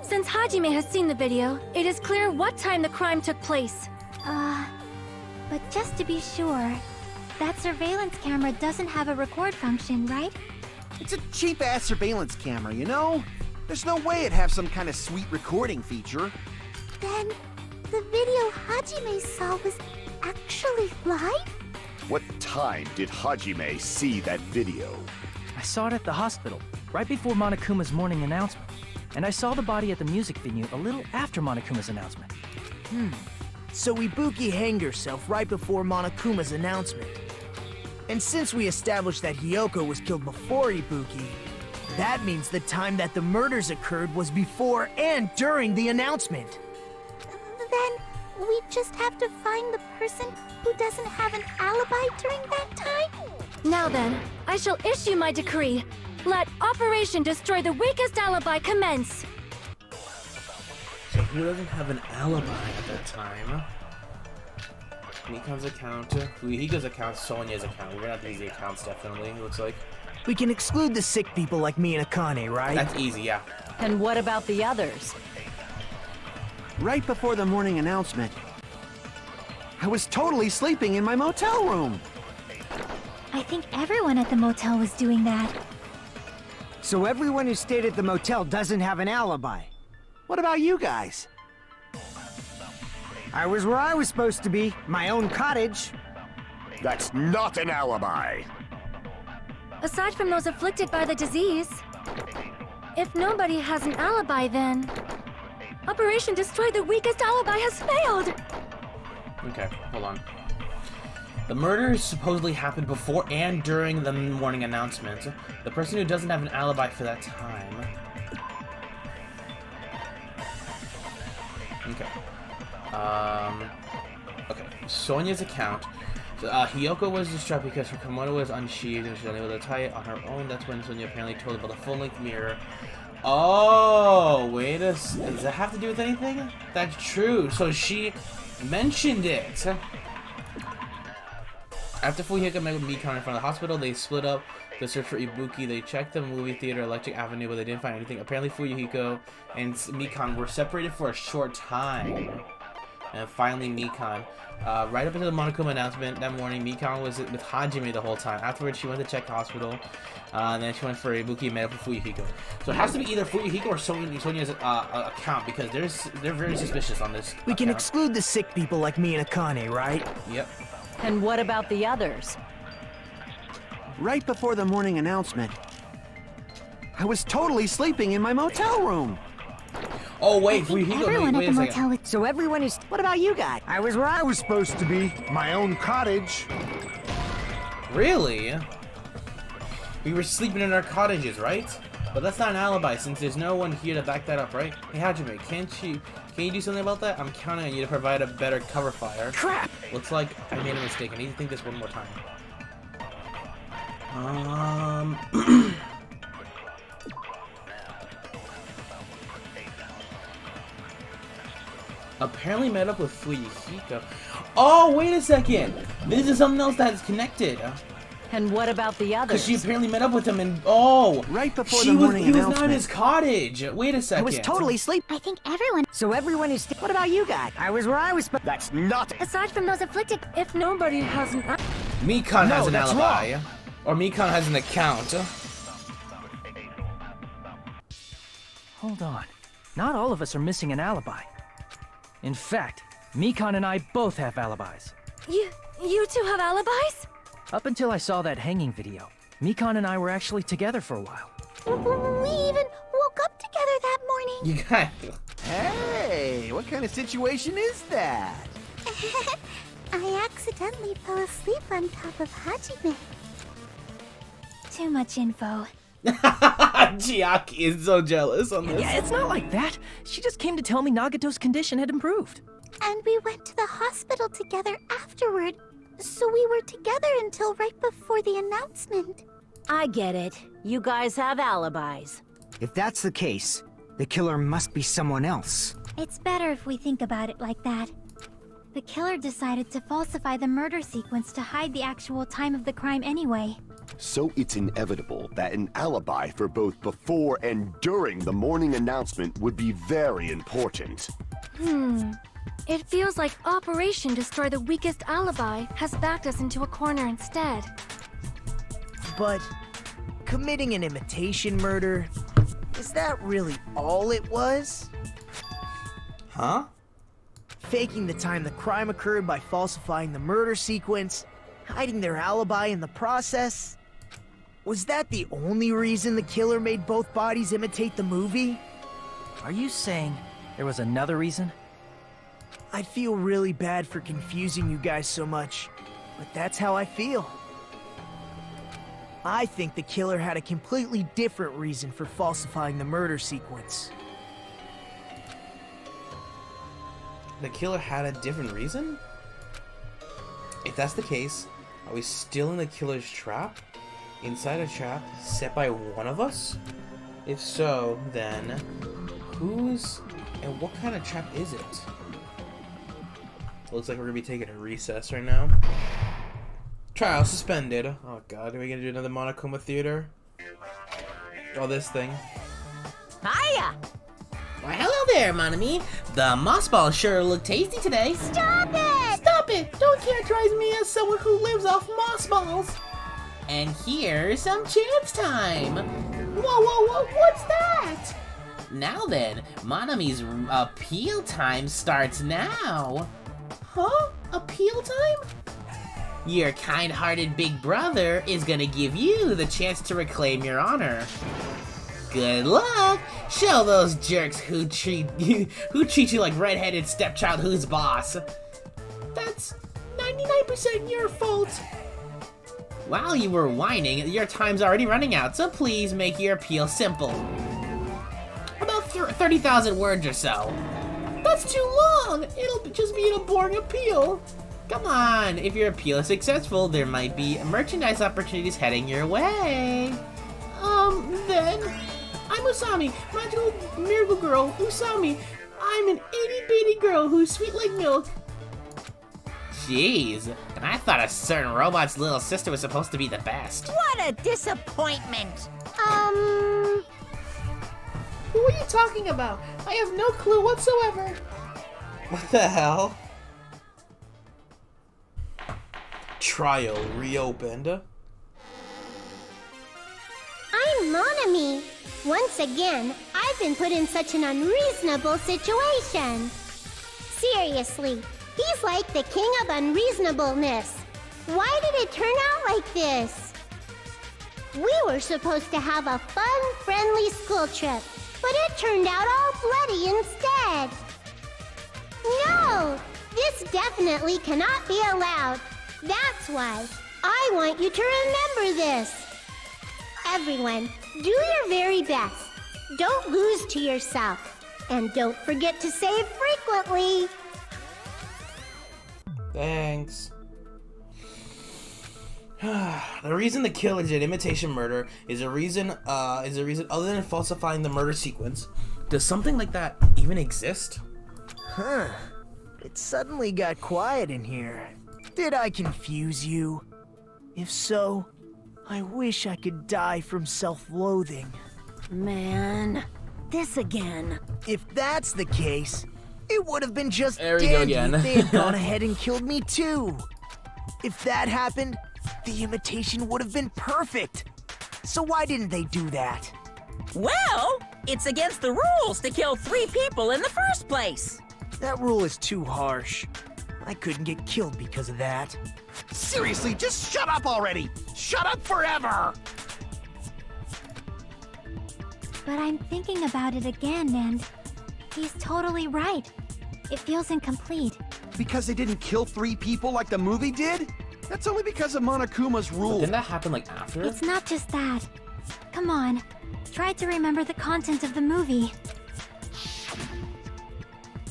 Since Hajime has seen the video, it is clear what time the crime took place. But just to be sure, that surveillance camera doesn't have a record function, right? It's a cheap-ass surveillance camera, you know? There's no way it'd have some kind of sweet recording feature. Then, the video Hajime saw was actually live? What time did Hajime see that video? I saw it at the hospital, right before Monokuma's morning announcement. And I saw the body at the music venue a little after Monokuma's announcement. So Ibuki hanged herself right before Monokuma's announcement. And since we established that Hyoko was killed before Ibuki, that means the time that the murders occurred was before and during the announcement. Then, we just have to find the person who doesn't have an alibi during that time? Now then, I shall issue my decree. Let Operation Destroy the Weakest Alibi commence! So who doesn't have an alibi at that time? Mikan's account, Fuihika's account, Sonya's account. We're gonna have to use the accounts definitely, it looks like. We can exclude the sick people like me and Akane, right? That's easy, yeah. And what about the others? Right before the morning announcement, I was totally sleeping in my motel room. I think everyone at the motel was doing that. So everyone who stayed at the motel doesn't have an alibi. What about you guys? I was where I was supposed to be, my own cottage. That's not an alibi. Aside from those afflicted by the disease, if nobody has an alibi, then Operation Destroy the Weakest Alibi has failed! Okay, hold on. The murder supposedly happened before and during the morning announcement. The person who doesn't have an alibi for that time. Okay. Okay. Sonia's account. Hiyoko was distraught because her kimono was unsheathed and she was unable to tie it on her own. That's when Sonia apparently told about the full-length mirror. Oh, wait a s- does that have to do with anything? That's true. So she mentioned it. After Fuyuhiko met with Mikan in front of the hospital, they split up to search for Ibuki. They checked the movie theater Electric Avenue, but they didn't find anything. Apparently Fuyuhiko and Mikan were separated for a short time. And finally Mikan. Right up until the Monokuma announcement that morning, Mikan was with Hajime the whole time. Afterwards, she went to check the hospital. And then she went for Ibuki and met up with Fuyuhiko. So it has to be either Fuyuhiko or Sonia's account, because they're very suspicious on this We can exclude the sick people like me and Akane, right? Yep. And what about the others? Right before the morning announcement, I was totally sleeping in my motel room. Oh wait, Fuyuhiko, wait a second. So everyone is... What about you guys? I was where I was Supposed to be my own cottage. Really? We were sleeping in our cottages, right? But that's not an alibi since there's no one here to back that up, right? Hey Hajime, can you do something about that? I'm counting on you to provide a better cover fire. Crap! Looks like I made a mistake. I need to think this one more time. Apparently met up with Fuyuhiko. Oh, wait a second! This is something else that's connected. And what about the others? Because she apparently met up with him and right before the morning he was announcement. not in his cottage. Wait a second. I was totally asleep. I think everyone... So everyone is... What about you guys? I was where I was... That's not... Aside from those afflicted... If nobody has an... Mikan has an that's alibi. Or Mikan has an account. Hold on. Not all of us are missing an alibi. In fact, Mikan and I both have alibis. You two have alibis? Up until I saw that hanging video, Mikan and I were actually together for a while. We even woke up together that morning. You got... Hey, what kind of situation is that? I accidentally fell asleep on top of Hajime. Too much info. Chiaki is so jealous on this. Yeah, it's not like that. She just came to tell me Nagato's condition had improved. And we went to the hospital together afterward. So we were together until right before the announcement. I get it. You guys have alibis. If that's the case, the killer must be someone else. It's better if we think about it like that. The killer decided to falsify the murder sequence to hide the actual time of the crime anyway. So it's inevitable that an alibi for both before and during the morning announcement would be very important. It feels like Operation Destroy the Weakest Alibi has backed us into a corner instead. But committing an imitation murder, is that really all it was? Huh? Faking the time the crime occurred by falsifying the murder sequence, hiding their alibi in the process? Was that the only reason the killer made both bodies imitate the movie? Are you saying there was another reason? I feel really bad for confusing you guys so much, but that's how I feel. I think the killer had a completely different reason for falsifying the murder sequence. The killer had a different reason? If that's the case, are we still in the killer's trap? Inside a trap set by one of us? If so, then whose and what kind of trap is it? Looks like we're gonna be taking a recess right now. Trial suspended. Oh god, are we gonna do another Monokuma theater? Oh, this thing. Hiya! Why, hello there, Monami. The moss balls sure look tasty today. Stop it! Stop it! Don't characterize me as someone who lives off moss balls. And here's some chips time. Whoa, what's that? Now then, Monami's appeal time starts now. Huh? Appeal time? Your kind-hearted big brother is gonna give you the chance to reclaim your honor. Good luck! Show those jerks who treat you like redheaded stepchild who's boss. That's 99% your fault. While you were whining, your time's already running out, so please make your appeal simple. About 30,000 words or so. That's too long! It'll just be a boring appeal. Come on, if your appeal is successful, there might be merchandise opportunities heading your way. Then... I'm Usami, magical miracle girl, Usami. I'm an itty-bitty girl who's sweet like milk. Jeez, and I thought a certain robot's little sister was supposed to be the best. What a disappointment! Who are you talking about? I have no clue whatsoever. What the hell? Trial reopened. I'm Monami. Once again, I've been put in such an unreasonable situation. Seriously, he's like the king of unreasonableness. Why did it turn out like this? We were supposed to have a fun, friendly school trip, but it turned out all bloody instead. No! This definitely cannot be allowed. That's why I want you to remember this. Everyone, do your very best. Don't lose to yourself. And don't forget to save frequently. Thanks. The reason the killer did imitation murder is a reason other than falsifying the murder sequence. Does something like that even exist? Huh. It suddenly got quiet in here. Did I confuse you? If so, I wish I could die from self-loathing. Man, this again. If that's the case, it would have been just There we go dandy again. if they had gone ahead and killed me too. If that happened, the imitation would have been perfect. So why didn't they do that? Well, it's against the rules to kill 3 people in the first place. That rule is too harsh. I couldn't get killed because of that. Seriously, just shut up already! Shut up forever! But I'm thinking about it again, and he's totally right. It feels incomplete. Because they didn't kill 3 people like the movie did? That's only because of Monokuma's rule. Didn't that happen like after? It's not just that. Come on, try to remember the content of the movie.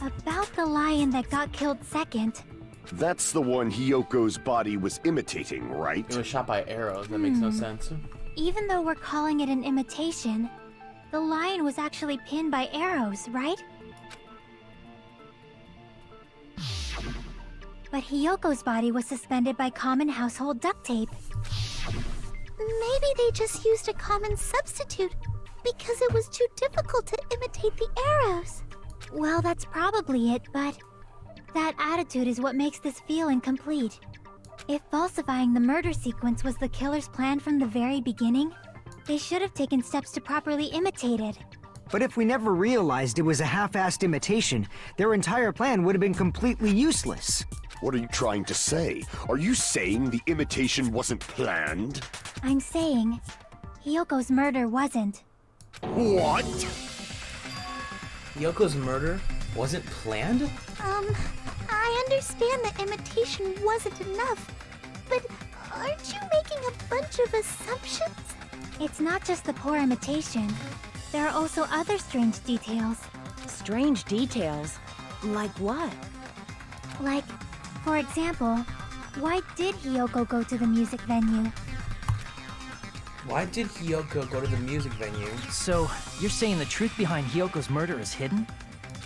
About the lion that got killed second. That's the one Hiyoko's body was imitating, right? It was shot by arrows. That makes no sense. Even though we're calling it an imitation, the lion was actually pinned by arrows, right? But Hiyoko's body was suspended by common household duct tape. Maybe they just used a common substitute because it was too difficult to imitate the arrows. Well, that's probably it, but that attitude is what makes this feel incomplete. If falsifying the murder sequence was the killer's plan from the very beginning, they should have taken steps to properly imitate it. But if we never realized it was a half-assed imitation, their entire plan would have been completely useless. What are you trying to say? Are you saying the imitation wasn't planned? I'm saying, Hiyoko's murder wasn't. What? Hiyoko's murder wasn't planned? I understand that imitation wasn't enough, but aren't you making a bunch of assumptions? It's not just the poor imitation. There are also other strange details. Strange details? Like what? Like, for example, why did Hiyoko go to the music venue? Why did Hiyoko go to the music venue? So, you're saying the truth behind Hiyoko's murder is hidden?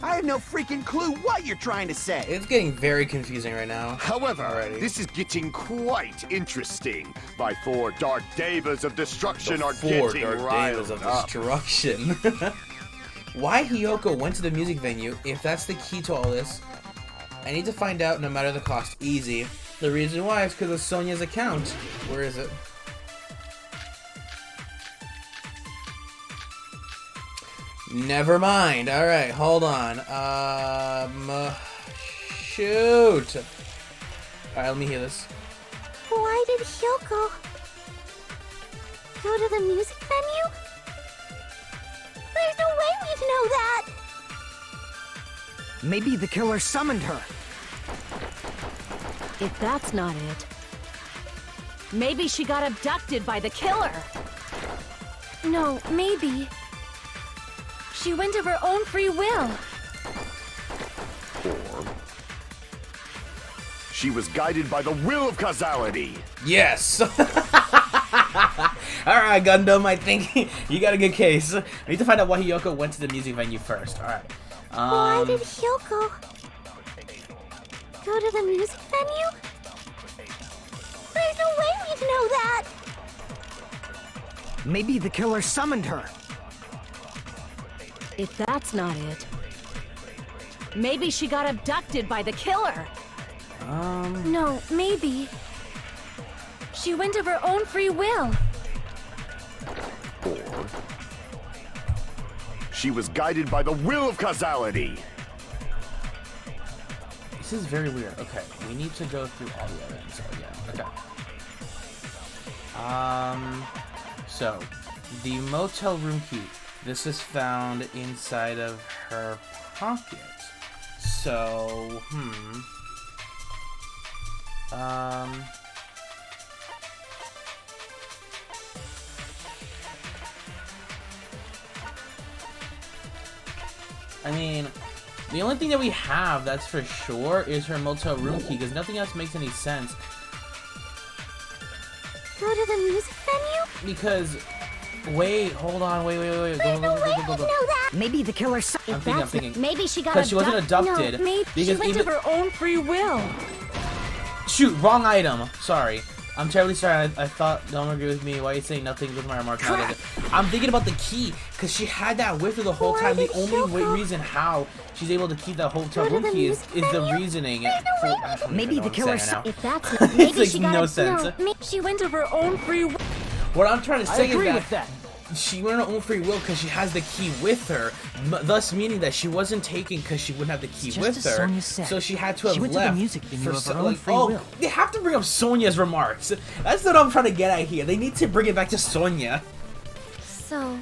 I have no freaking clue what you're trying to say. It's getting very confusing right now. However, this is getting quite interesting. My 4 Dark Devas of Destruction are getting riled of up. Destruction. Why Hiyoko went to the music venue, if that's the key to all this, I need to find out no matter the cost. Easy. The reason why is because of Sonia's account. Where is it? Never mind. Alright, hold on. Shoot. Alright, let me hear this. Why did Hiyoko go to the music venue? There's no way we'd know that! Maybe the killer summoned her. If that's not it, maybe she got abducted by the killer. No, maybe. She went of her own free will. Or she was guided by the will of causality. Yes! Alright, Gundam, I think you got a good case. We need to find out why Hiyoko went to the music venue first. Alright. Why did Hiyoko go to the music venue? There's no way we'd know that! Maybe the killer summoned her. If that's not it, maybe she got abducted by the killer. No, maybe. She went of her own free will. Or she was guided by the will of causality. This is very weird. Okay, we need to go through all the evidence. Oh, yeah. Okay. So, the motel room key. This is found inside of her pocket. So, I mean, the only thing that we have that's for sure is her motel room key, because nothing else makes any sense. Go to the music venue? Because, wait, hold on, wait. There's no way we'd know that! Maybe the killer I'm thinking. Maybe she got Because she wasn't abducted. No, maybe she because went of her own free will. Shoot, wrong item. Sorry. I'm terribly sorry. I thought, don't agree with me. Why are you saying nothing with my remarks? I'm thinking about the key, because she had that with her the whole time. The only reason how she's able to keep that hotel room key is the reasoning. Maybe the killer. If that's it, maybe makes she got no sense. No, she went of her own free will. What I'm trying to say with that. She went on her own free will because she has the key with her, thus meaning that she wasn't taken because she wouldn't have the key with her. Sonia said. So she had to have She went left. to the music venue of her own free will. They have to bring up Sonia's remarks. That's what I'm trying to get at here. They need to bring it back to Sonia. So,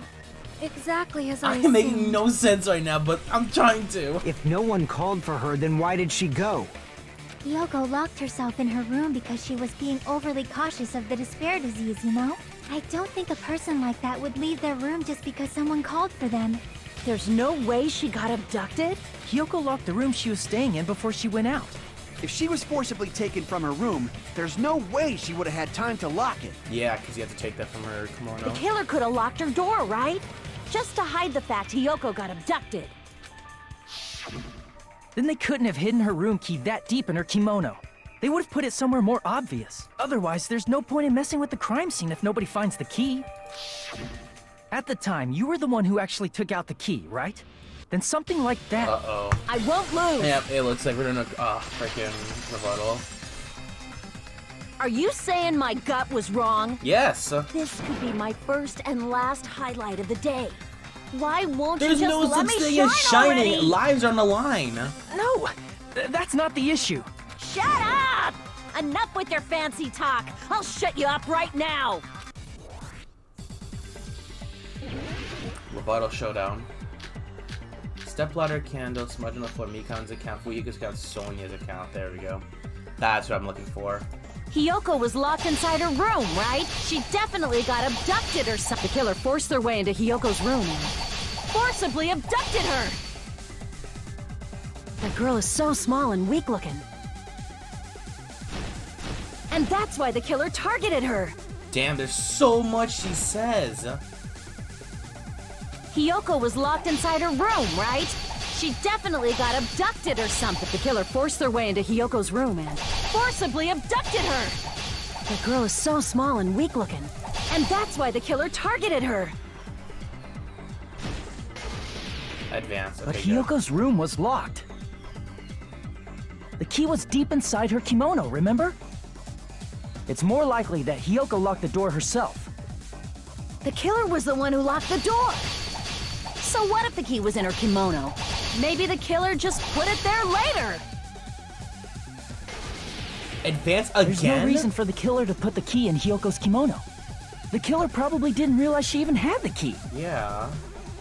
exactly as I I'm making no sense right now, but I'm trying to. If no one called for her, then why did she go? Hiyoko locked herself in her room because she was being overly cautious of the despair disease, you know? I don't think a person like that would leave their room just because someone called for them. There's no way she got abducted? Hiyoko locked the room she was staying in before she went out. If she was forcibly taken from her room, there's no way she would have had time to lock it. Yeah, because you have to take that from her kimono. The killer could have locked her door, right? Just to hide the fact Hiyoko got abducted. Then they couldn't have hidden her room key that deep in her kimono. They would have put it somewhere more obvious. Otherwise, there's no point in messing with the crime scene if nobody finds the key. At the time, you were the one who actually took out the key, right? Then something like that. Uh-oh. I won't lose! Yep, it looks like we're doing a freaking rebuttal. Are you saying my gut was wrong? Yes. This could be my first and last highlight of the day. Why won't There's you just no let such me thing shine as shining. already? Lives are on the line. No! That's not the issue. Shut up! Enough with your fancy talk. I'll shut you up right now. Rebuttal showdown. Stepladder candle, smudge on the floor, Mikan's account, Fuyuka's account, Sonia's account. There we go. That's what I'm looking for. Hiyoko was locked inside her room, right? She definitely got abducted or something. The killer forced their way into Hiyoko's room and forcibly abducted her. The girl is so small and weak-looking. And that's why the killer targeted her. Damn, there's so much she says. Hiyoko was locked inside her room, right? She definitely got abducted or something. The killer forced their way into Hiyoko's room and forcibly abducted her. The girl is so small and weak-looking. And that's why the killer targeted her. Advance. Okay, But good. Hiyoko's room was locked. The key was deep inside her kimono, remember? It's more likely that Hiyoko locked the door herself. The killer was the one who locked the door. So what if the key was in her kimono? Maybe the killer just put it there later. Advance again? There's no reason for the killer to put the key in Hiyoko's kimono. The killer probably didn't realize she even had the key. Yeah.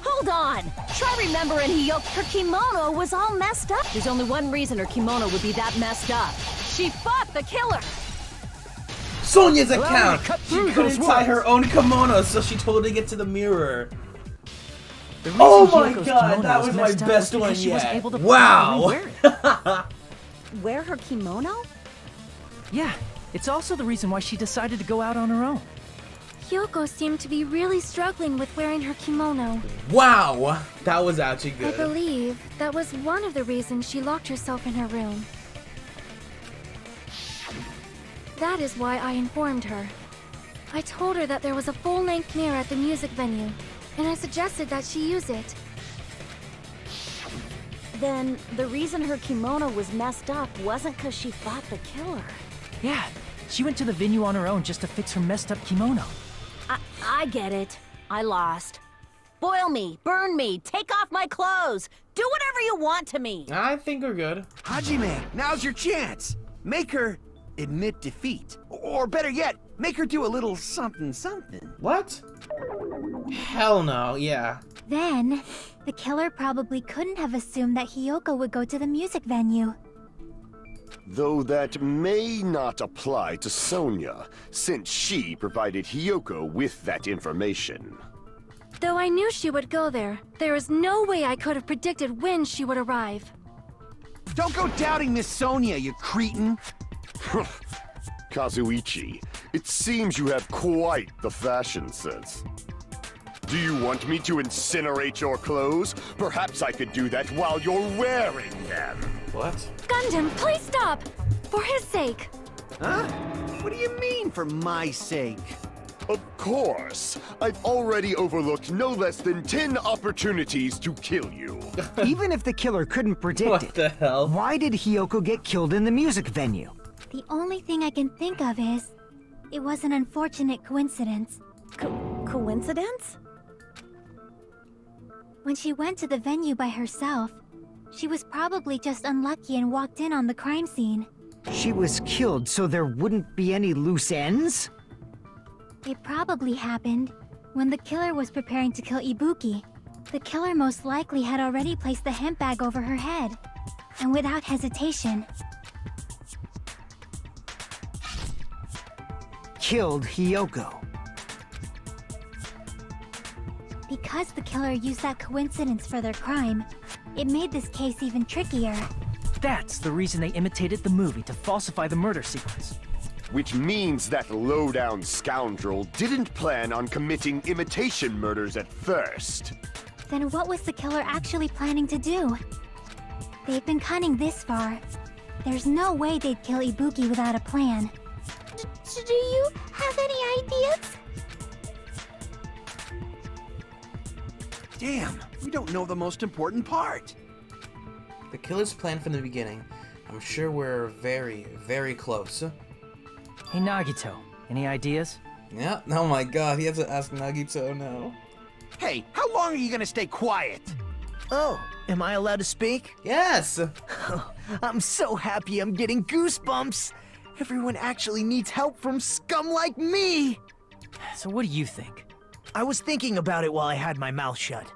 Hold on! Try remembering Hiyoko. Her kimono was all messed up. There's only one reason her kimono would be that messed up. She fought the killer! Sonia's account! She couldn't tie her own kimono, so she told her to get to the mirror. Oh my god, that was my best one yet. Wow! Wear her kimono? Yeah, it's also the reason why she decided to go out on her own. Hiyoko seemed to be really struggling with wearing her kimono. Wow! That was actually good. I believe that was one of the reasons she locked herself in her room. That is why I informed her. I told her that there was a full-length mirror at the music venue, and I suggested that she use it. Then the reason her kimono was messed up wasn't because she fought the killer. Yeah, she went to the venue on her own just to fix her messed up kimono. I get it. I lost. Boil me, burn me, take off my clothes, do whatever you want to me. I think we're good. Hajime, now's your chance. Make her admit defeat. Or better yet, make her do a little something something. What? Hell no, yeah. Then, the killer probably couldn't have assumed that Hiyoko would go to the music venue. Though that may not apply to Sonia, since she provided Hiyoko with that information. Though I knew she would go there, there is no way I could have predicted when she would arrive. Don't go doubting Miss Sonia, you cretin. Kazuichi, it seems you have quite the fashion sense. Do you want me to incinerate your clothes? Perhaps I could do that while you're wearing them. What? Gundam, please stop! For his sake! Huh? What do you mean, for my sake? Of course. I've already overlooked no less than 10 opportunities to kill you. Even if the killer couldn't predict What it, the hell? why did Hiyoko get killed in the music venue? The only thing I can think of is, it was an unfortunate coincidence. Coincidence? When she went to the venue by herself, she was probably just unlucky and walked in on the crime scene. She was killed so there wouldn't be any loose ends? It probably happened when the killer was preparing to kill Ibuki. The killer most likely had already placed the hemp bag over her head, and without hesitation, killed Hiyoko. Because the killer used that coincidence for their crime, it made this case even trickier. That's the reason they imitated the movie to falsify the murder sequence. Which means that low-down scoundrel didn't plan on committing imitation murders at first. Then what was the killer actually planning to do? They've been cunning this far. There's no way they'd kill Ibuki without a plan. Do you have any ideas? Damn, we don't know the most important part. The killer's plan from the beginning. I'm sure we're very, very close. Hey Nagito, any ideas? Yeah, oh my god, he has to ask Nagito now. Hey, how long are you gonna stay quiet? Oh, am I allowed to speak? Yes! I'm so happy I'm getting goosebumps. Everyone actually needs help from scum like me. So what do you think? I was thinking about it while I had my mouth shut.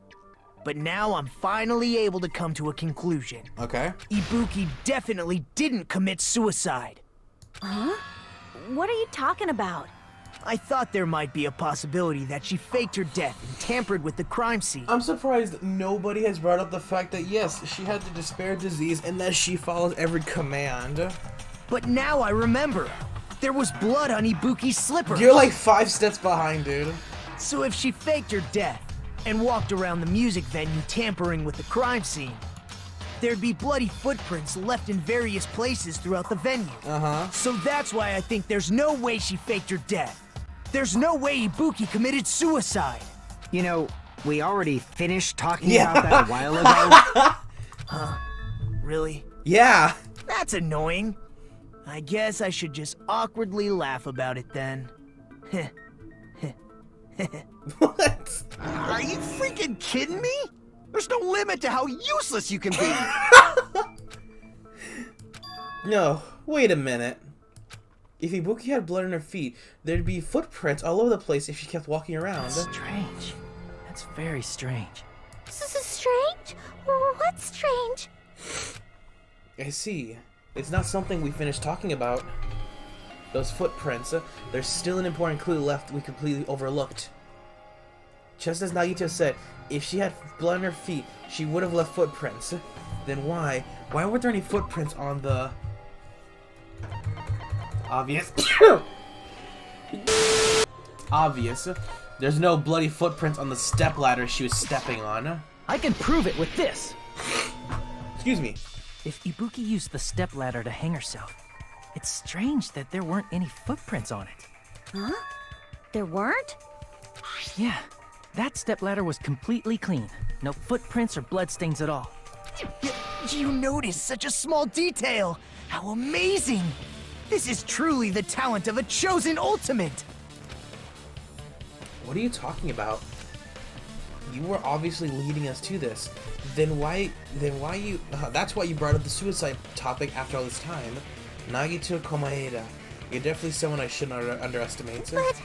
But now I'm finally able to come to a conclusion. Okay. Ibuki definitely didn't commit suicide. Huh? What are you talking about? I thought there might be a possibility that she faked her death and tampered with the crime scene. I'm surprised nobody has brought up the fact that yes, she had the despair disease and that she follows every command. But now I remember. There was blood on Ibuki's slipper. You're like 5 steps behind, dude. So if she faked her death and walked around the music venue tampering with the crime scene, there'd be bloody footprints left in various places throughout the venue. So that's why I think there's no way she faked her death. There's no way Ibuki committed suicide. You know, we already finished talking about that a while ago. Huh? Really? Yeah. That's annoying. I guess I should just awkwardly laugh about it then. What? Are you freaking kidding me? There's no limit to how useless you can be. No, wait a minute. If Ibuki had blood on her feet, there'd be footprints all over the place if she kept walking around. That's strange. That's very strange. This is strange? What's strange? I see. It's not something we finished talking about. Those footprints, there's still an important clue left we completely overlooked. Just as Nagito said, if she had blood on her feet, she would have left footprints. Then why weren't there any footprints on the... Obvious. Obvious. There's no bloody footprints on the stepladder she was stepping on. I can prove it with this. Excuse me. If Ibuki used the stepladder to hang herself, it's strange that there weren't any footprints on it. Huh? There weren't? Yeah, that stepladder was completely clean. No footprints or bloodstains at all. You noticed such a small detail! How amazing! This is truly the talent of a chosen ultimate! What are you talking about? You were obviously leading us to this. Then why you... that's why you brought up the suicide topic after all this time. Nagito Komaeda. You're definitely someone I shouldn't underestimate. But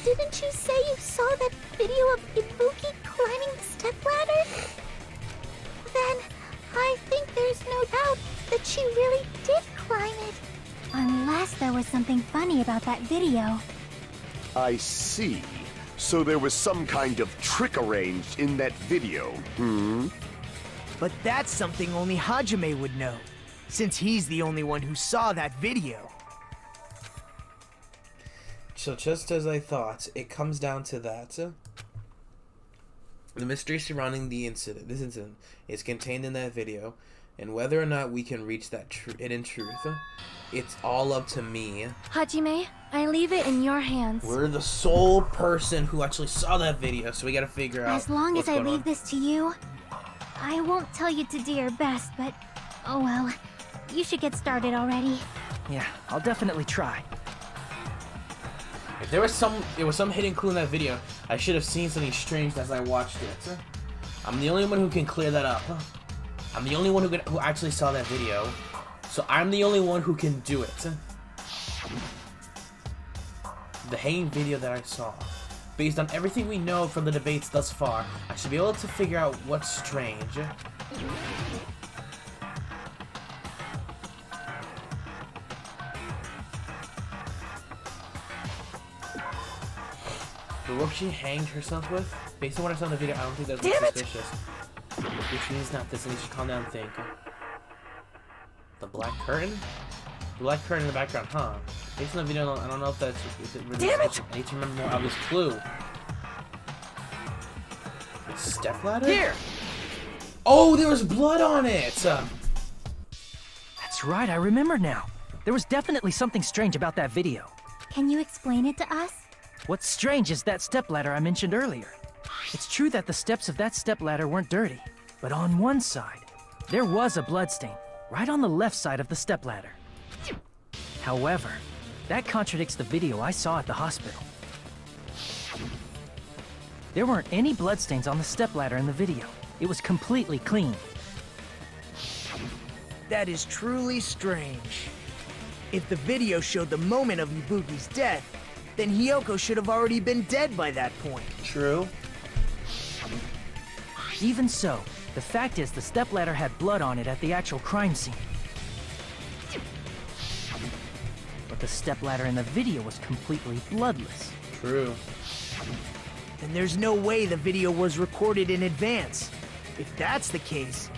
didn't you say you saw that video of Ibuki climbing the stepladder? Then I think there's no doubt that she really did climb it. Unless there was something funny about that video. I see. So there was some kind of trick arranged in that video, But that's something only Hajime would know, since he's the only one who saw that video. So just as I thought, it comes down to that. The mystery surrounding this incident is contained in that video, and whether or not we can reach that hidden truth, it's all up to me. Hajime, I leave it in your hands. We're the sole person who actually saw that video, so we gotta figure out. As long as I leave on. this to you, I won't tell you to do your best, but oh well. You should get started already. Yeah, I'll definitely try. If there was some hidden clue in that video, I should have seen something strange as I watched it. I'm the only one who can clear that up. I'm the only one who actually saw that video, so I'm the only one who can do it. The hanging video that I saw, based on everything we know from the debates thus far, I should be able to figure out what's strange. The rope she hanged herself with, based on what I saw in the video, I don't think that's suspicious. Which means not this, and you should calm down and think. The black curtain? The black curtain in the background, huh? Based on the video, I don't know if that's really suspicious. I need to remember more obvious clue. The stepladder? Here! Oh, there was blood on it! That's right, I remember now. There was definitely something strange about that video. Can you explain it to us? What's strange is that stepladder I mentioned earlier. It's true that the steps of that stepladder weren't dirty, but on one side, there was a bloodstain, right on the left side of the stepladder. However, that contradicts the video I saw at the hospital. There weren't any bloodstains on the stepladder in the video. It was completely clean. That is truly strange. If the video showed the moment of Ibuki's death, then Hiyoko should have already been dead by that point. True. Even so, the fact is the stepladder had blood on it at the actual crime scene. But the stepladder in the video was completely bloodless. True. Then there's no way the video was recorded in advance. If that's the case,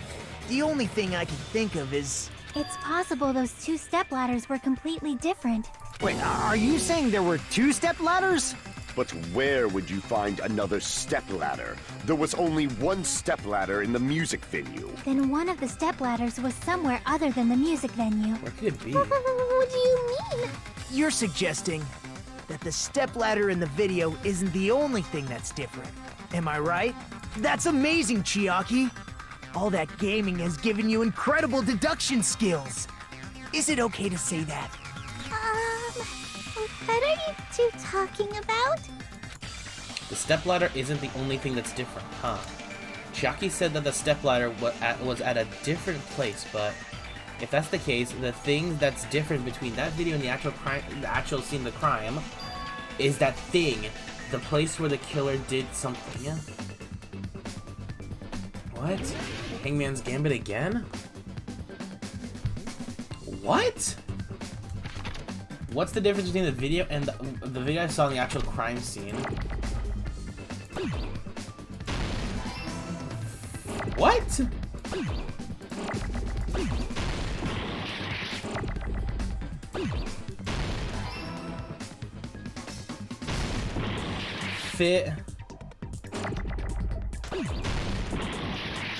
the only thing I can think of is... It's possible those two stepladders were completely different. Wait, are you saying there were two stepladders? But where would you find another stepladder? There was only one stepladder in the music venue. Then one of the stepladders was somewhere other than the music venue. Where could it be? What do you mean? You're suggesting that the stepladder in the video isn't the only thing that's different. Am I right? That's amazing, Chiaki! All that gaming has given you incredible deduction skills. Is it okay to say that? What are you two talking about? The stepladder isn't the only thing that's different, huh? Chiaki said that the stepladder was at a different place, but if that's the case, the thing that's different between that video and the actual scene of the crime is that thing, the place where the killer did something. What? Hangman's Gambit again? What? What's the difference between the video and the video I saw in the actual crime scene? What? Fit.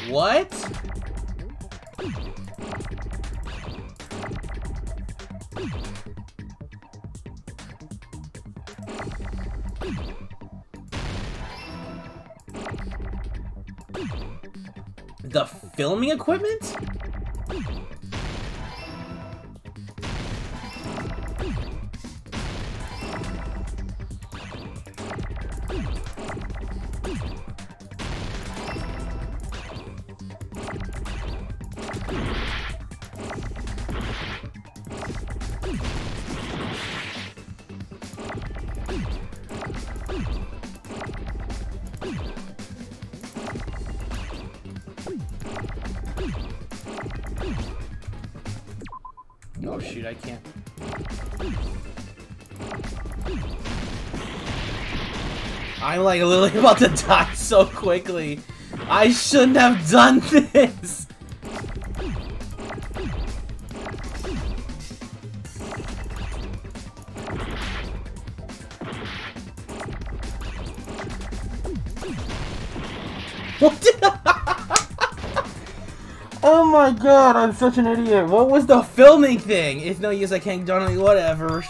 What? The filming equipment? Oh shoot, I can't. I'm like literally about to die so quickly. I shouldn't have done this. What did Oh my god, I'm such an idiot. What was the filming thing? It's no use, I can't do it, whatever.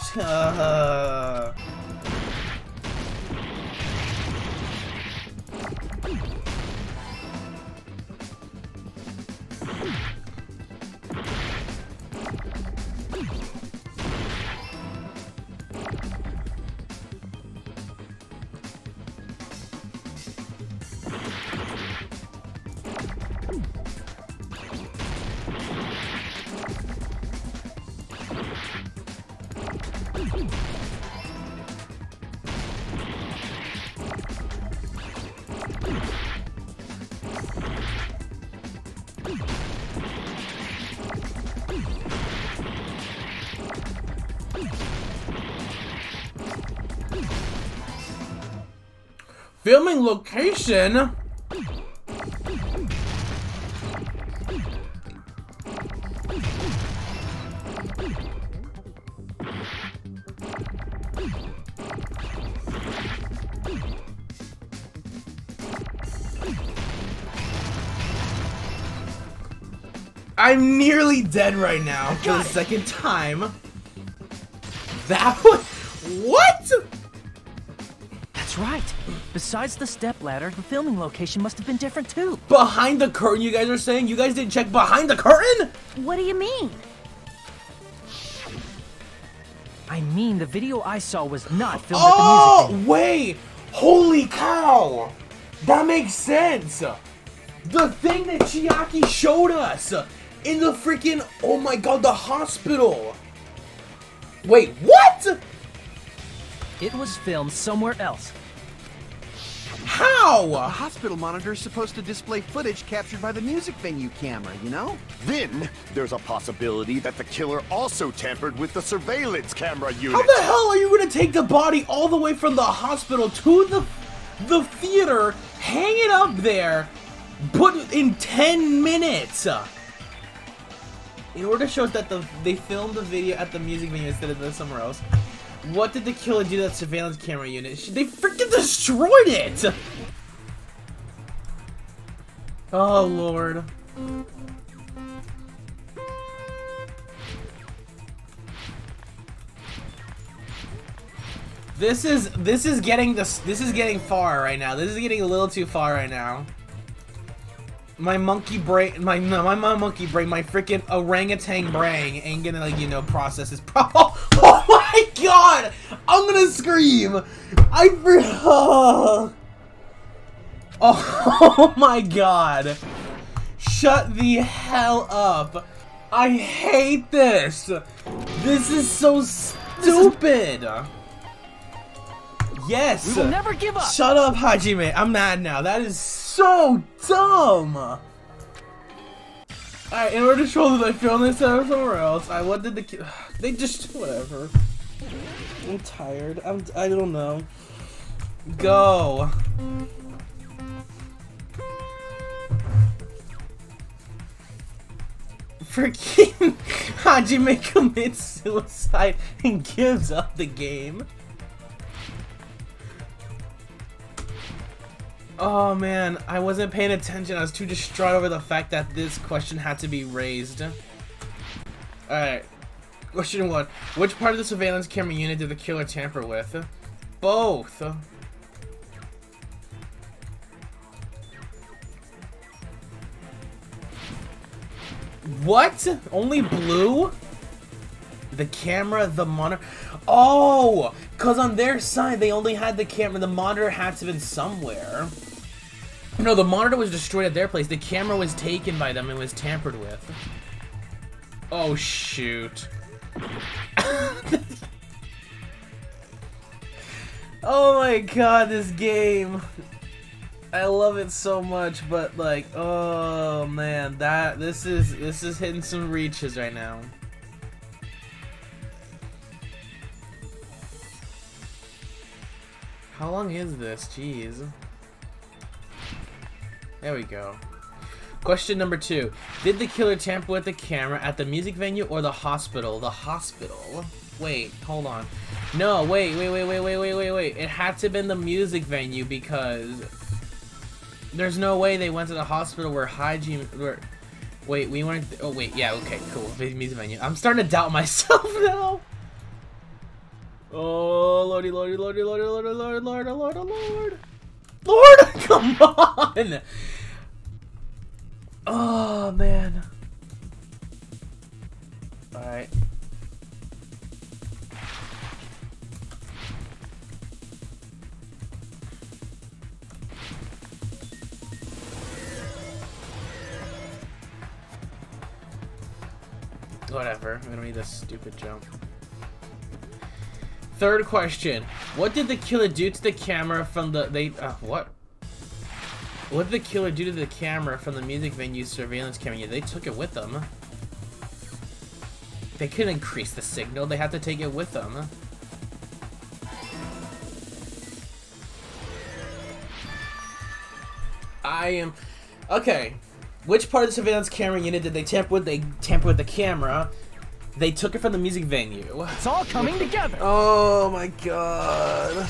Filming location? I'm nearly dead right now for the second time. That was... What? That's right. Besides the stepladder, the filming location must have been different too. Behind the curtain, you guys are saying? You guys didn't check behind the curtain? What do you mean? I mean, the video I saw was not filmed at the music venue. Wait! Holy cow! That makes sense! The thing that Chiaki showed us in the freaking, oh my god, the hospital! Wait, what?! It was filmed somewhere else. How?! The hospital monitor is supposed to display footage captured by the music venue camera, you know? Then, there's a possibility that the killer also tampered with the surveillance camera unit. How the hell are you gonna take the body all the way from the hospital to the theater, hang it up there, put in 10 minutes? In order to show us that they filmed the video at the music venue instead of somewhere else, what did the killer do to that surveillance camera unit? They freaking destroyed it! Oh, Lord. This is getting far right now. This is getting a little too far right now. My monkey brain, my monkey brain, my freaking orangutan brain ain't gonna, like, you know, process this Oh my god! I'm gonna scream! Oh my god! Shut the hell up! I hate this! This is so stupid! Yes! We will never give up! Shut up, Hajime! I'm mad now. That is so dumb! Alright, in order to show that I filmed this somewhere else, what did the they just whatever. I'm tired. I don't know. Go. Freaking Hajime commits suicide and gives up the game. Oh man, I wasn't paying attention. I was too distraught over the fact that this question had to be raised. Alright. Question 1. Which part of the surveillance camera unit did the killer tamper with? Both. What? Only blue? The camera, the monitor. Oh! Because on their side, they only had the camera. The monitor had to have been somewhere. No, the monitor was destroyed at their place. The camera was taken by them and was tampered with. Oh, shoot. Oh my god, this game. I love it so much, but like, oh man, this is hitting some reaches right now. How long is this? Jeez. There we go. Question number 2. Did the killer tamper with the camera at the music venue or the hospital? The hospital? Wait, hold on. No, wait. It had to have been the music venue because there's no way they went to the hospital where hygiene. Wait, we went. Oh wait, yeah, okay, cool. Music venue. I'm starting to doubt myself now. Oh lordy, lordy, lordy, lordy, lordy, lordy, lordy, lordy, lord, lord, come on. Oh man. All right. Whatever, we don't need this stupid jump. Third question. What did the killer do to the camera from the what? What did the killer do to the camera from the music venue surveillance camera? Yeah, they took it with them. They couldn't increase the signal, they had to take it with them. Okay. Which part of the surveillance camera unit did they tamper with? They tampered with the camera. They took it from the music venue. It's all coming together. Oh my god.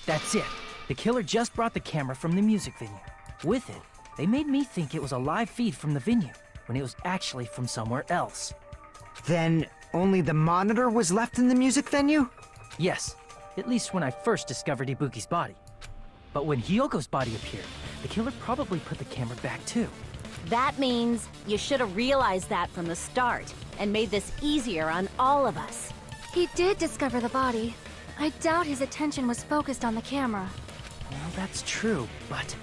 That's it. The killer just brought the camera from the music venue. With it, they made me think it was a live feed from the venue, when it was actually from somewhere else. Then only the monitor was left in the music venue? Yes, at least when I first discovered Ibuki's body. But when Hyoko's body appeared, the killer probably put the camera back too. That means you should have realized that from the start and made this easier on all of us. He did discover the body. I doubt his attention was focused on the camera. Well, that's true, but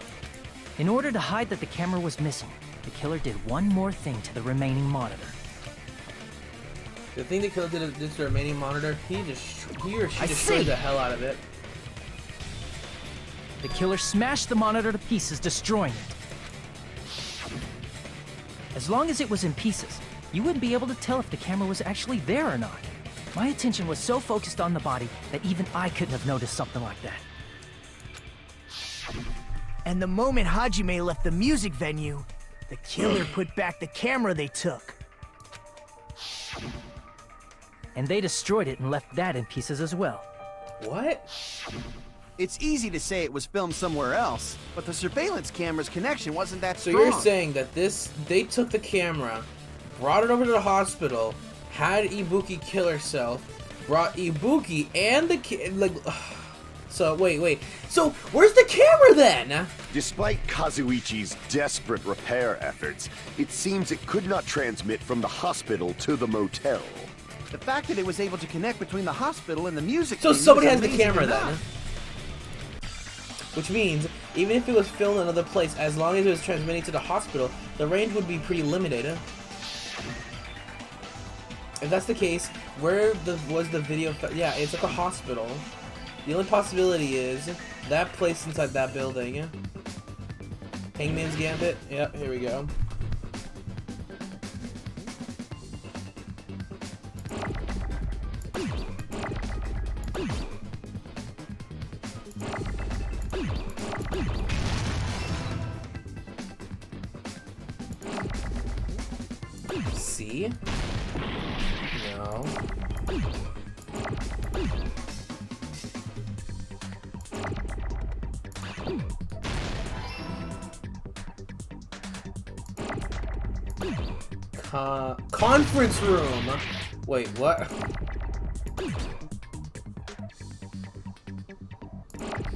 in order to hide that the camera was missing, the killer did one more thing to the remaining monitor. The thing the killer did to the remaining monitor, he or she destroyed the hell out of it. The killer smashed the monitor to pieces, destroying it. As long as it was in pieces, you wouldn't be able to tell if the camera was actually there or not. My attention was so focused on the body that even I couldn't have noticed something like that. And the moment Hajime left the music venue, the killer put back the camera they took. And they destroyed it and left that in pieces as well. What? It's easy to say it was filmed somewhere else, but the surveillance camera's connection wasn't that strong. So you're saying that they took the camera, brought it over to the hospital, had Ibuki kill herself, brought Ibuki and the kid, like, so wait. So where's the camera then? Despite Kazuichi's desperate repair efforts, it seems it could not transmit from the hospital to the motel. The fact that it was able to connect between the hospital and the music. So somebody has the camera then. Which means, even if it was filmed in another place, as long as it was transmitting to the hospital, the range would be pretty limited. If that's the case, where was the video? Yeah, it's at the hospital. The only possibility is that place inside that building. Hangman's Gambit. Yep, here we go. C? No. Conference room. Wait, what?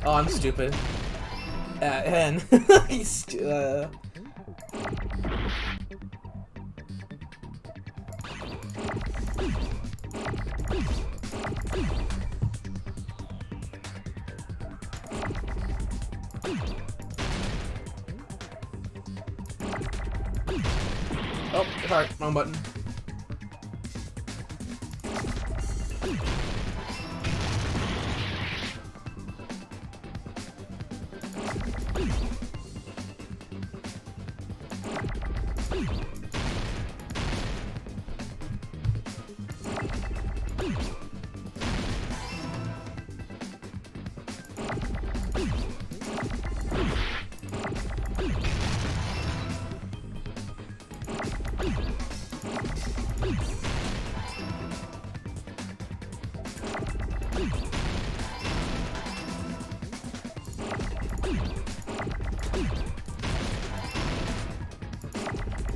Oh, I'm stupid. N. Oh, sorry, wrong button.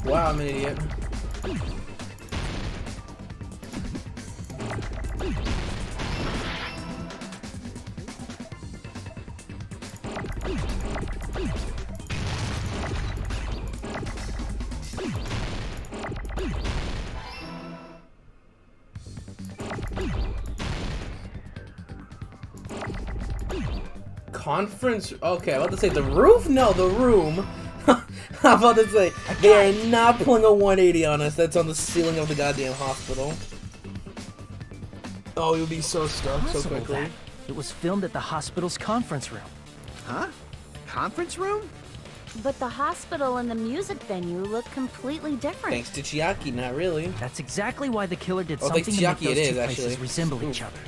Wow, I'm an idiot. Conference? Okay, I'm about to say the roof? No, the room. I'm about to say, they are not pulling a 180 on us. That's on the ceiling of the goddamn hospital. Oh, you'll be so stuck so quickly. It was filmed at the hospital's conference room. Huh? Conference room? But the hospital and the music venue look completely different. Thanks to Chiaki, not really. That's exactly why the killer did thanks something to to make Chiaki those it two is, places actually. resemble each other.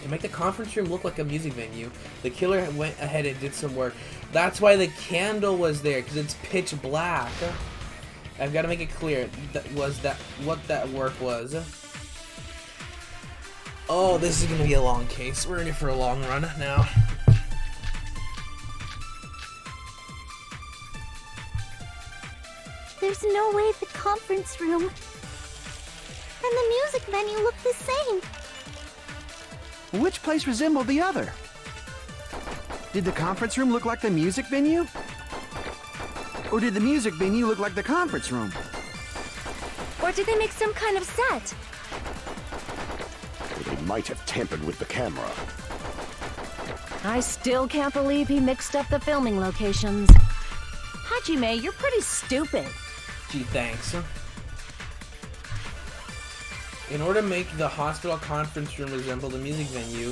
To make the conference room look like a music venue, the killer went ahead and did some work. That's why the candle was there, because it's pitch black. I've got to make it clear what that work was. Oh, this is going to be a long case. We're in it for a long run now. There's no way the conference room and the music venue look the same. Which place resembled the other? Did the conference room look like the music venue? Or did the music venue look like the conference room? Or did they make some kind of set? Or they might have tampered with the camera. I still can't believe he mixed up the filming locations. Hajime, you're pretty stupid. Gee, thanks. In order to make the hospital conference room resemble the music venue,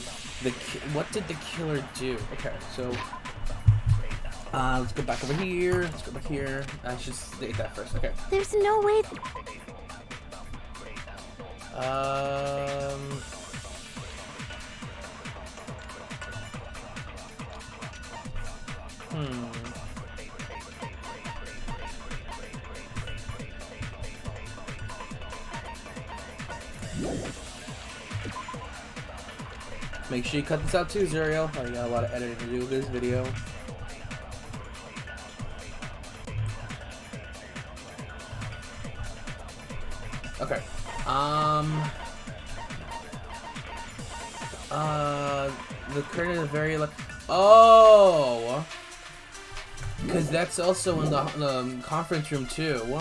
what did the killer do? Okay, so let's go back over here. Let's go back here. I should state that first. Okay. There's no way. Make sure you cut this out too, Zuriel. I got a lot of editing to do with this video. Okay. The curtain is very oh! Because that's also in the conference room too. And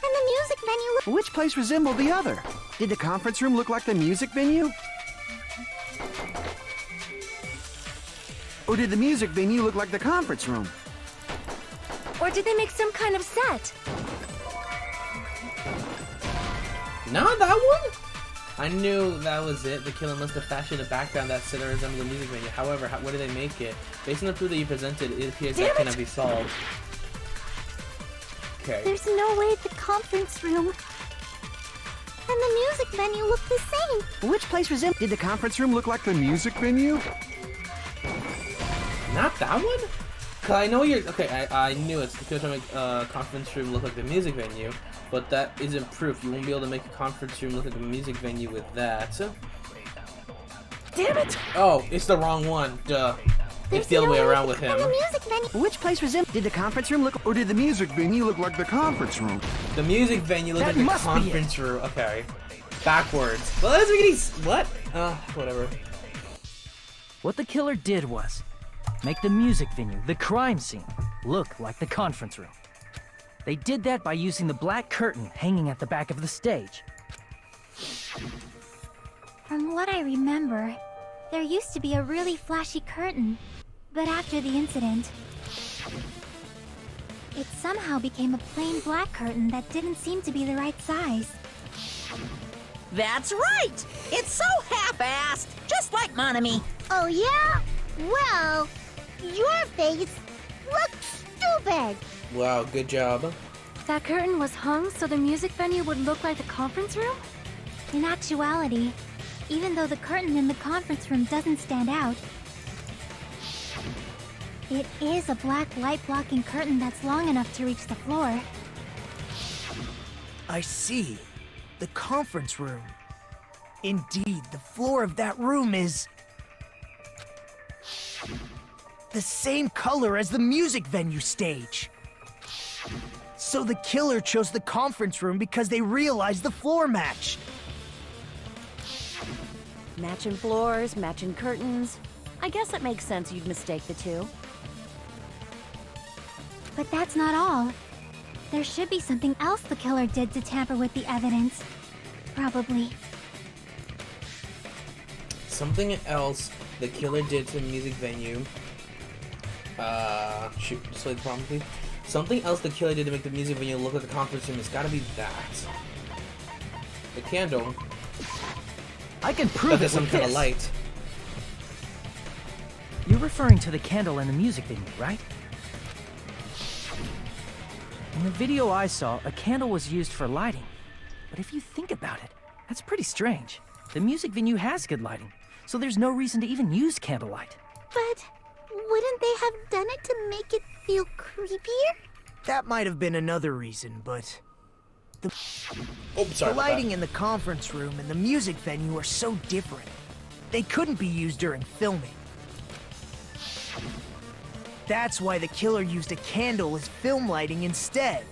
the music venue. Which place resembled the other? Did the conference room look like the music venue? Or did the music venue look like the conference room? Or did they make some kind of set? Not that one? I knew that was it. The killer must have fashioned a background that said or resembled the music venue. However, what did they make it? Based on the proof that you presented, it appears that cannot be solved. Okay. There's no way the conference room and the music venue look the same. Which place was in? Did the conference room look like the music venue? Not that one? Cause I know you're okay. I knew it's because to make a conference room look like the music venue, but that isn't proof. You won't be able to make a conference room look like a music venue with that. Damn it! Oh, it's the wrong one. Duh. It's the other way around with him. Which place was in? Did the conference room look, or did the music venue look like the conference room? The music venue looked like the conference room. Okay, backwards. Well, that's what? Whatever. What the killer did was make the music venue, the crime scene, look like the conference room. They did that by using the black curtain hanging at the back of the stage. From what I remember, there used to be a really flashy curtain, but after the incident, it somehow became a plain black curtain that didn't seem to be the right size. That's right! It's so half-assed, just like Monami. Oh yeah? Well, your face looks stupid. Wow, good job. That curtain was hung so the music venue would look like the conference room? In actuality, even though the curtain in the conference room doesn't stand out, it is a black light-blocking curtain that's long enough to reach the floor. I see. The conference room. Indeed, the floor of that room is the same color as the music venue stage. So the killer chose the conference room because they realized the floor matched. Matching floors, matching curtains. I guess it makes sense you'd mistake the two. But that's not all. There should be something else the killer did to tamper with the evidence. Probably. Something else the killer did to the music venue. Shoot, just wait, probably. Something else the killer did to make the music venue look like the conference room. It's gotta be that. The candle. I can prove it some with kind of this. light. You're referring to the candle in the music venue, right? In the video I saw, a candle was used for lighting. But if you think about it, that's pretty strange. The music venue has good lighting, so there's no reason to even use candlelight. But wouldn't they have done it to make it feel creepier? That might have been another reason, but the lighting in the conference room and the music venue are so different. They couldn't be used during filming. That's why the killer used a candle as film lighting instead.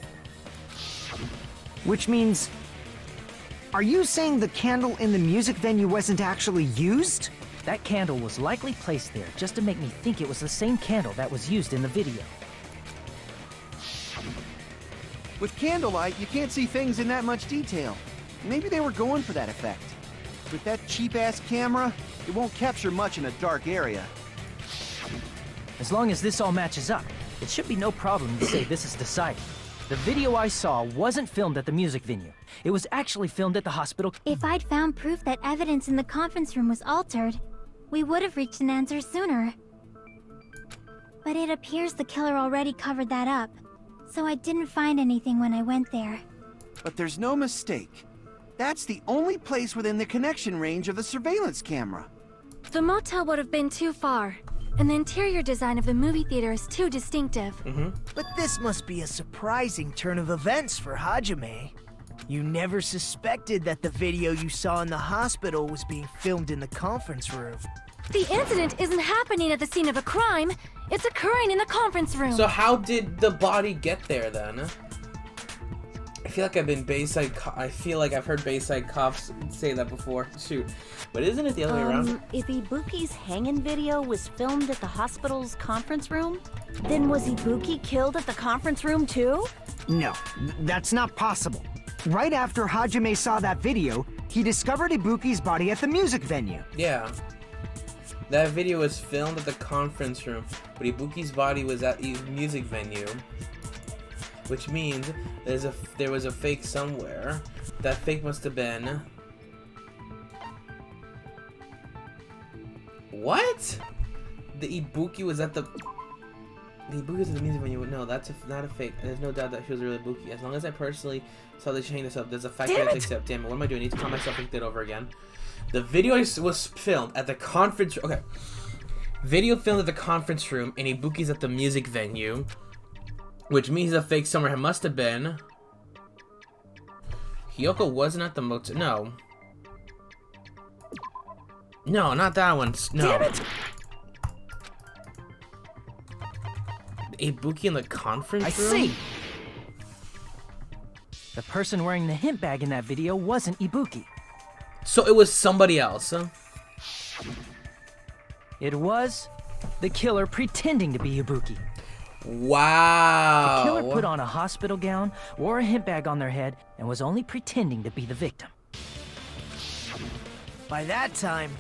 Which means... Are you saying the candle in the music venue wasn't actually used? That candle was likely placed there just to make me think it was the same candle that was used in the video. With candlelight, you can't see things in that much detail. Maybe they were going for that effect. With that cheap-ass camera, it won't capture much in a dark area. As long as this all matches up, it should be no problem to say this is decided. The video I saw wasn't filmed at the music venue. It was actually filmed at the hospital. If I'd found proof that evidence in the conference room was altered, we would have reached an answer sooner. But it appears the killer already covered that up, so I didn't find anything when I went there. But there's no mistake. That's the only place within the connection range of the surveillance camera. The motel would have been too far, and the interior design of the movie theater is too distinctive. But this must be a surprising turn of events for Hajime. You never suspected that the video you saw in the hospital was being filmed in the conference room. The incident isn't happening at the scene of a crime. It's occurring in the conference room. So how did the body get there then? I feel like I feel like I've heard Bayside cops say that before. Shoot. But isn't it the other way around? If Ibuki's hanging video was filmed at the hospital's conference room, then was Ibuki killed at the conference room too? No, that's not possible. Right after Hajime saw that video, he discovered Ibuki's body at the music venue. Yeah. That video was filmed at the conference room, but Ibuki's body was at the music venue. Which means there was a fake somewhere. That fake must have been What? The Ibuki was at the... The Ibuki was at the music venue. No, that's not a fake. There's no doubt that she was a real Ibuki. As long as I personally saw that she hang this up, there's a fact that I have to accept. Damn it, what am I doing? I need to calm myself and think it over again. The video was filmed at the conference... Okay. Video filmed at the conference room, and Ibuki's at the music venue. Which means a fake somewhere. It must have been... Hiyoko wasn't at the motel. No. No, not that one. No. Damn it. Ibuki in the conference room? I see! The person wearing the hint bag in that video wasn't Ibuki. So it was somebody else, huh? It was the killer pretending to be Ibuki. Wow. The killer put on a hospital gown, wore a hint bag on their head, and was only pretending to be the victim. By that time,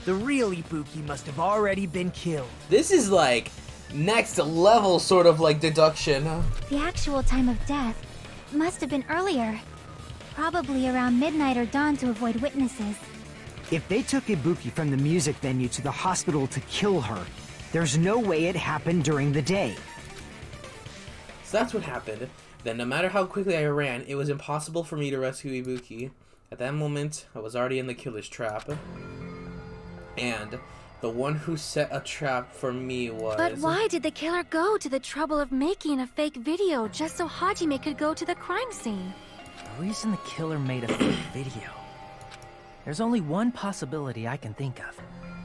the real Ibuki must have already been killed. This is like next level sort of like deduction. The actual time of death must have been earlier. Probably around midnight or dawn to avoid witnesses. If they took Ibuki from the music venue to the hospital to kill her, there's no way it happened during the day. So that's what happened. Then no matter how quickly I ran, it was impossible for me to rescue Ibuki. At that moment, I was already in the killer's trap. And the one who set a trap for me was... But why did the killer go to the trouble of making a fake video just so Hajime could go to the crime scene? The reason the killer made a fake video... There's only one possibility I can think of.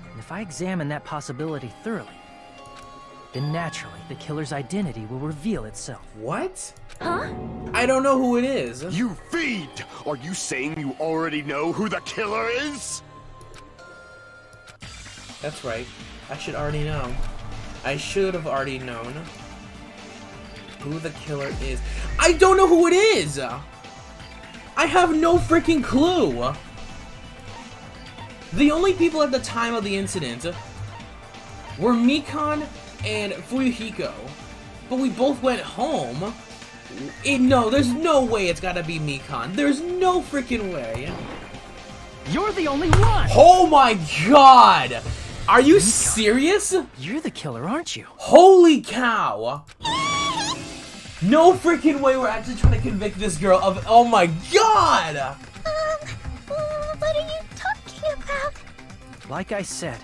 And if I examine that possibility thoroughly, then naturally the killer's identity will reveal itself. What? Huh? I don't know who it is. You fiend! Are you saying you already know who the killer is? That's right. I should already know. I should have already known who the killer is. I don't know who it is! I have no freaking clue! The only people at the time of the incident were Mikan and Fuyuhiko. But we both went home. No, there's no way it's gotta be Mikan. There's no freaking way. You're the only one! Oh my god! Are you serious? You're the killer, aren't you? Holy cow! No freaking way we're actually trying to convict this girl of... Oh my god! What are you talking about? Like I said,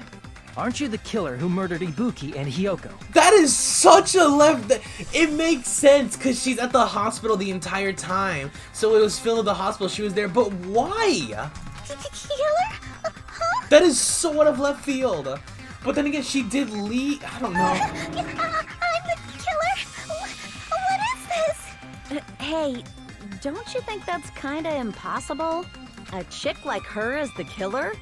aren't you the killer who murdered Ibuki and Hiyoko? That is such a left... It makes sense, because she's at the hospital the entire time. So it was filmed at the hospital, she was there, but why? Killer? Huh? That is so out of left field. But then again, she did leave... I don't know. I'm the killer? What is this? Hey, don't you think that's kinda impossible? A chick like her as the killer?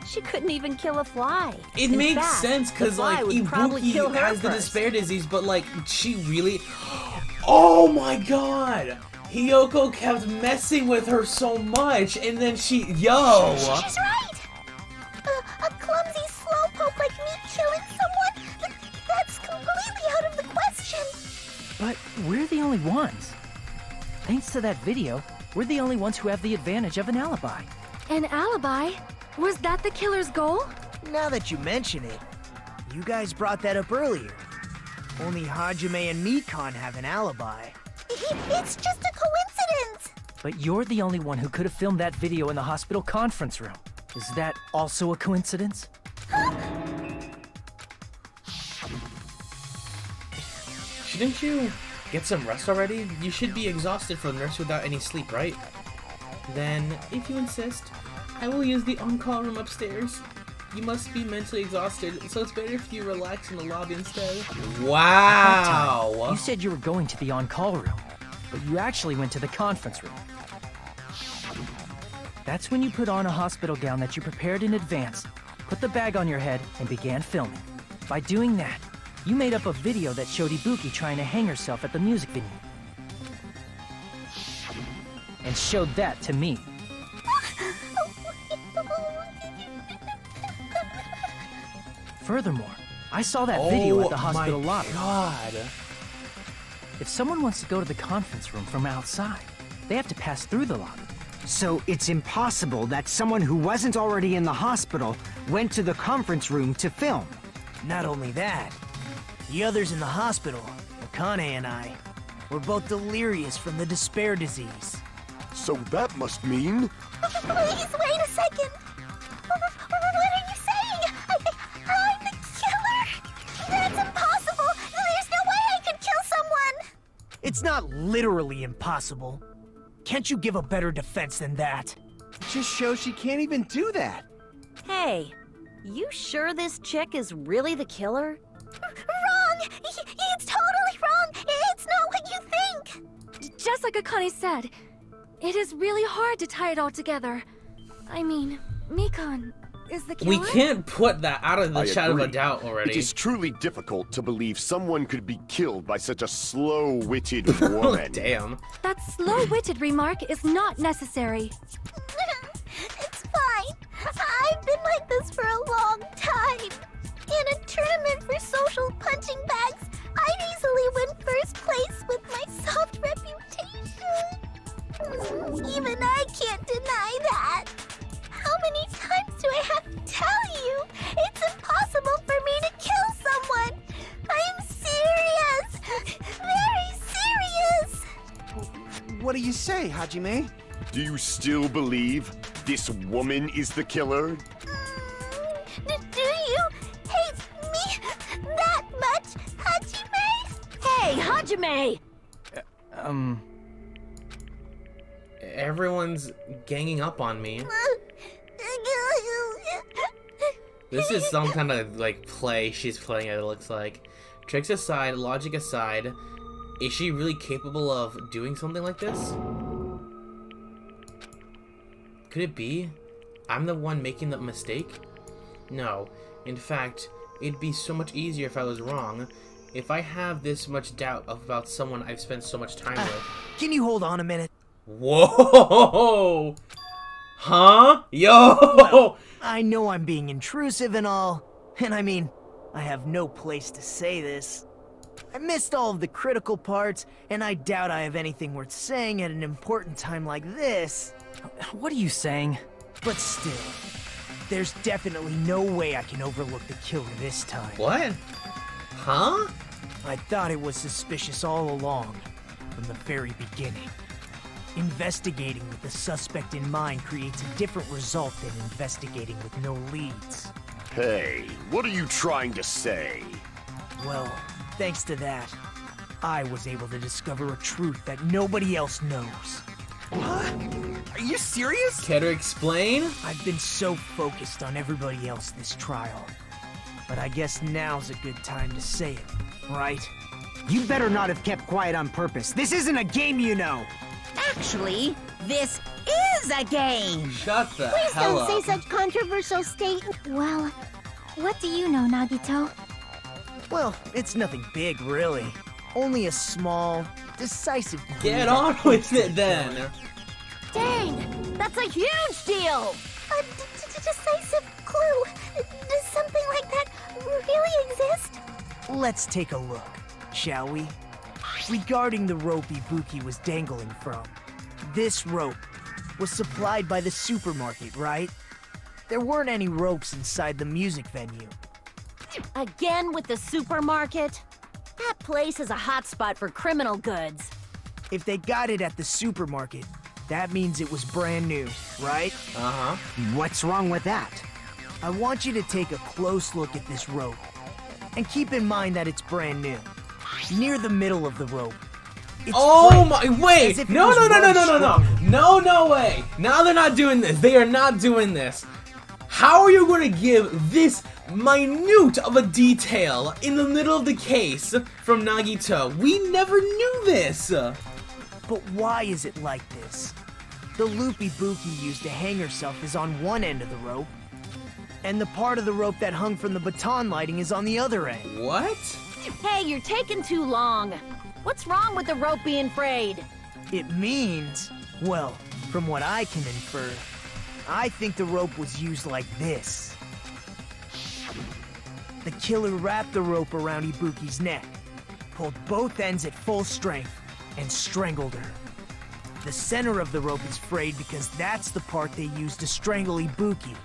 She couldn't even kill a fly. It In makes fact, sense, because, the fly like, would probably kill Ibuki her has the first. despair disease, but, like, she really... Oh my god! Hiyoko kept messing with her so much, and then she... Yo! She's right! A clumsy slowpoke like me killing someone? That's completely out of the question! But we're the only ones. Thanks to that video, we're the only ones who have the advantage of an alibi. An alibi? Was that the killer's goal? Now that you mention it, you guys brought that up earlier. Only Hajime and Mikan have an alibi. It's just a coincidence! But you're the only one who could have filmed that video in the hospital conference room. Is that also a coincidence? Shouldn't you get some rest already? You should be exhausted from nurse without any sleep, right? Then, if you insist, I will use the on-call room upstairs. You must be mentally exhausted, so it's better if you relax in the lobby instead. Wow! You said you were going to the on-call room, but you actually went to the conference room. That's when you put on a hospital gown that you prepared in advance, put the bag on your head, and began filming. By doing that, you made up a video that showed Ibuki trying to hang herself at the music venue. And showed that to me. Furthermore, I saw that video at the hospital lobby. God. If someone wants to go to the conference room from outside, they have to pass through the lobby. So it's impossible that someone who wasn't already in the hospital went to the conference room to film. Not only that, the others in the hospital, Akane and I, were both delirious from the despair disease. So that must mean... Please, wait a second. What are you saying? I'm the killer? That's impossible. There's no way I could kill someone. It's not literally impossible. Can't you give a better defense than that? It just shows she can't even do that. Hey, you sure this chick is really the killer? Wrong! It's totally wrong! It's not what you think! Just like Akane said, it is really hard to tie it all together. I mean, Mikon is the killer? We can't put that out of the I shadow of a agree. doubt already. It is truly difficult to believe someone could be killed by such a slow-witted woman. Damn. That slow-witted remark is not necessary. It's fine. I've been like this for a long time. In a tournament for social punching bags, I'd easily win first place with my soft reputation. Even I can't deny that. How many times do I have to tell you? It's impossible for me to kill someone. I'm serious. Very serious. What do you say, Hajime? Do you still believe this woman is the killer? Do you hate me that much, Hajime? Hey, Hajime! Everyone's ganging up on me. This is some kind of like play she's playing, it looks like. Tricks aside, logic aside, is she really capable of doing something like this? Could it be I'm the one making the mistake? No. In fact, it'd be so much easier if I was wrong. If I have this much doubt about someone I've spent so much time with. Can you hold on a minute? Whoa! Huh? Yo! Well, I know I'm being intrusive and all, and I mean, I have no place to say this. I missed all of the critical parts, and I doubt I have anything worth saying at an important time like this. What are you saying? But still, there's definitely no way I can overlook the killer this time. What? Huh? I thought it was suspicious all along, from the very beginning. Investigating with the suspect in mind creates a different result than investigating with no leads. Hey, what are you trying to say? Well, thanks to that, I was able to discover a truth that nobody else knows. What? Are you serious? Care to explain? I've been so focused on everybody else this trial. But I guess now's a good time to say it, right? You better not have kept quiet on purpose. This isn't a game, you know! Actually, this is a game. Shut the Please hell don't up. say such controversial statements. Well, what do you know, Nagito? Well, it's nothing big, really. Only a small, decisive clue Get that on points with to it the then. killer. Dang! That's a huge deal! A decisive clue. Does something like that really exist? Let's take a look, shall we? Regarding the rope Ibuki was dangling from, this rope was supplied by the supermarket, right? There weren't any ropes inside the music venue. Again with the supermarket? That place is a hotspot for criminal goods. If they got it at the supermarket, that means it was brand new, right? Uh-huh. What's wrong with that? I want you to take a close look at this rope. And keep in mind that it's brand new. Near the middle of the rope. It's Oh frayed, my, wait! as if it No, was no, no, no, rubbed no, no, no! strongly. No, no way! Now they're not doing this. They are not doing this. How are you going to give this minute of a detail in the middle of the case from Nagito? We never knew this! But why is it like this? The loop Ibuki used to hang herself is on one end of the rope, and the part of the rope that hung from the baton lighting is on the other end. What? Hey, you're taking too long. What's wrong with the rope being frayed? It means, well, from what I can infer, I think the rope was used like this. The killer wrapped the rope around Ibuki's neck, pulled both ends at full strength, and strangled her. The center of the rope is frayed because that's the part they used to strangle Ibuki.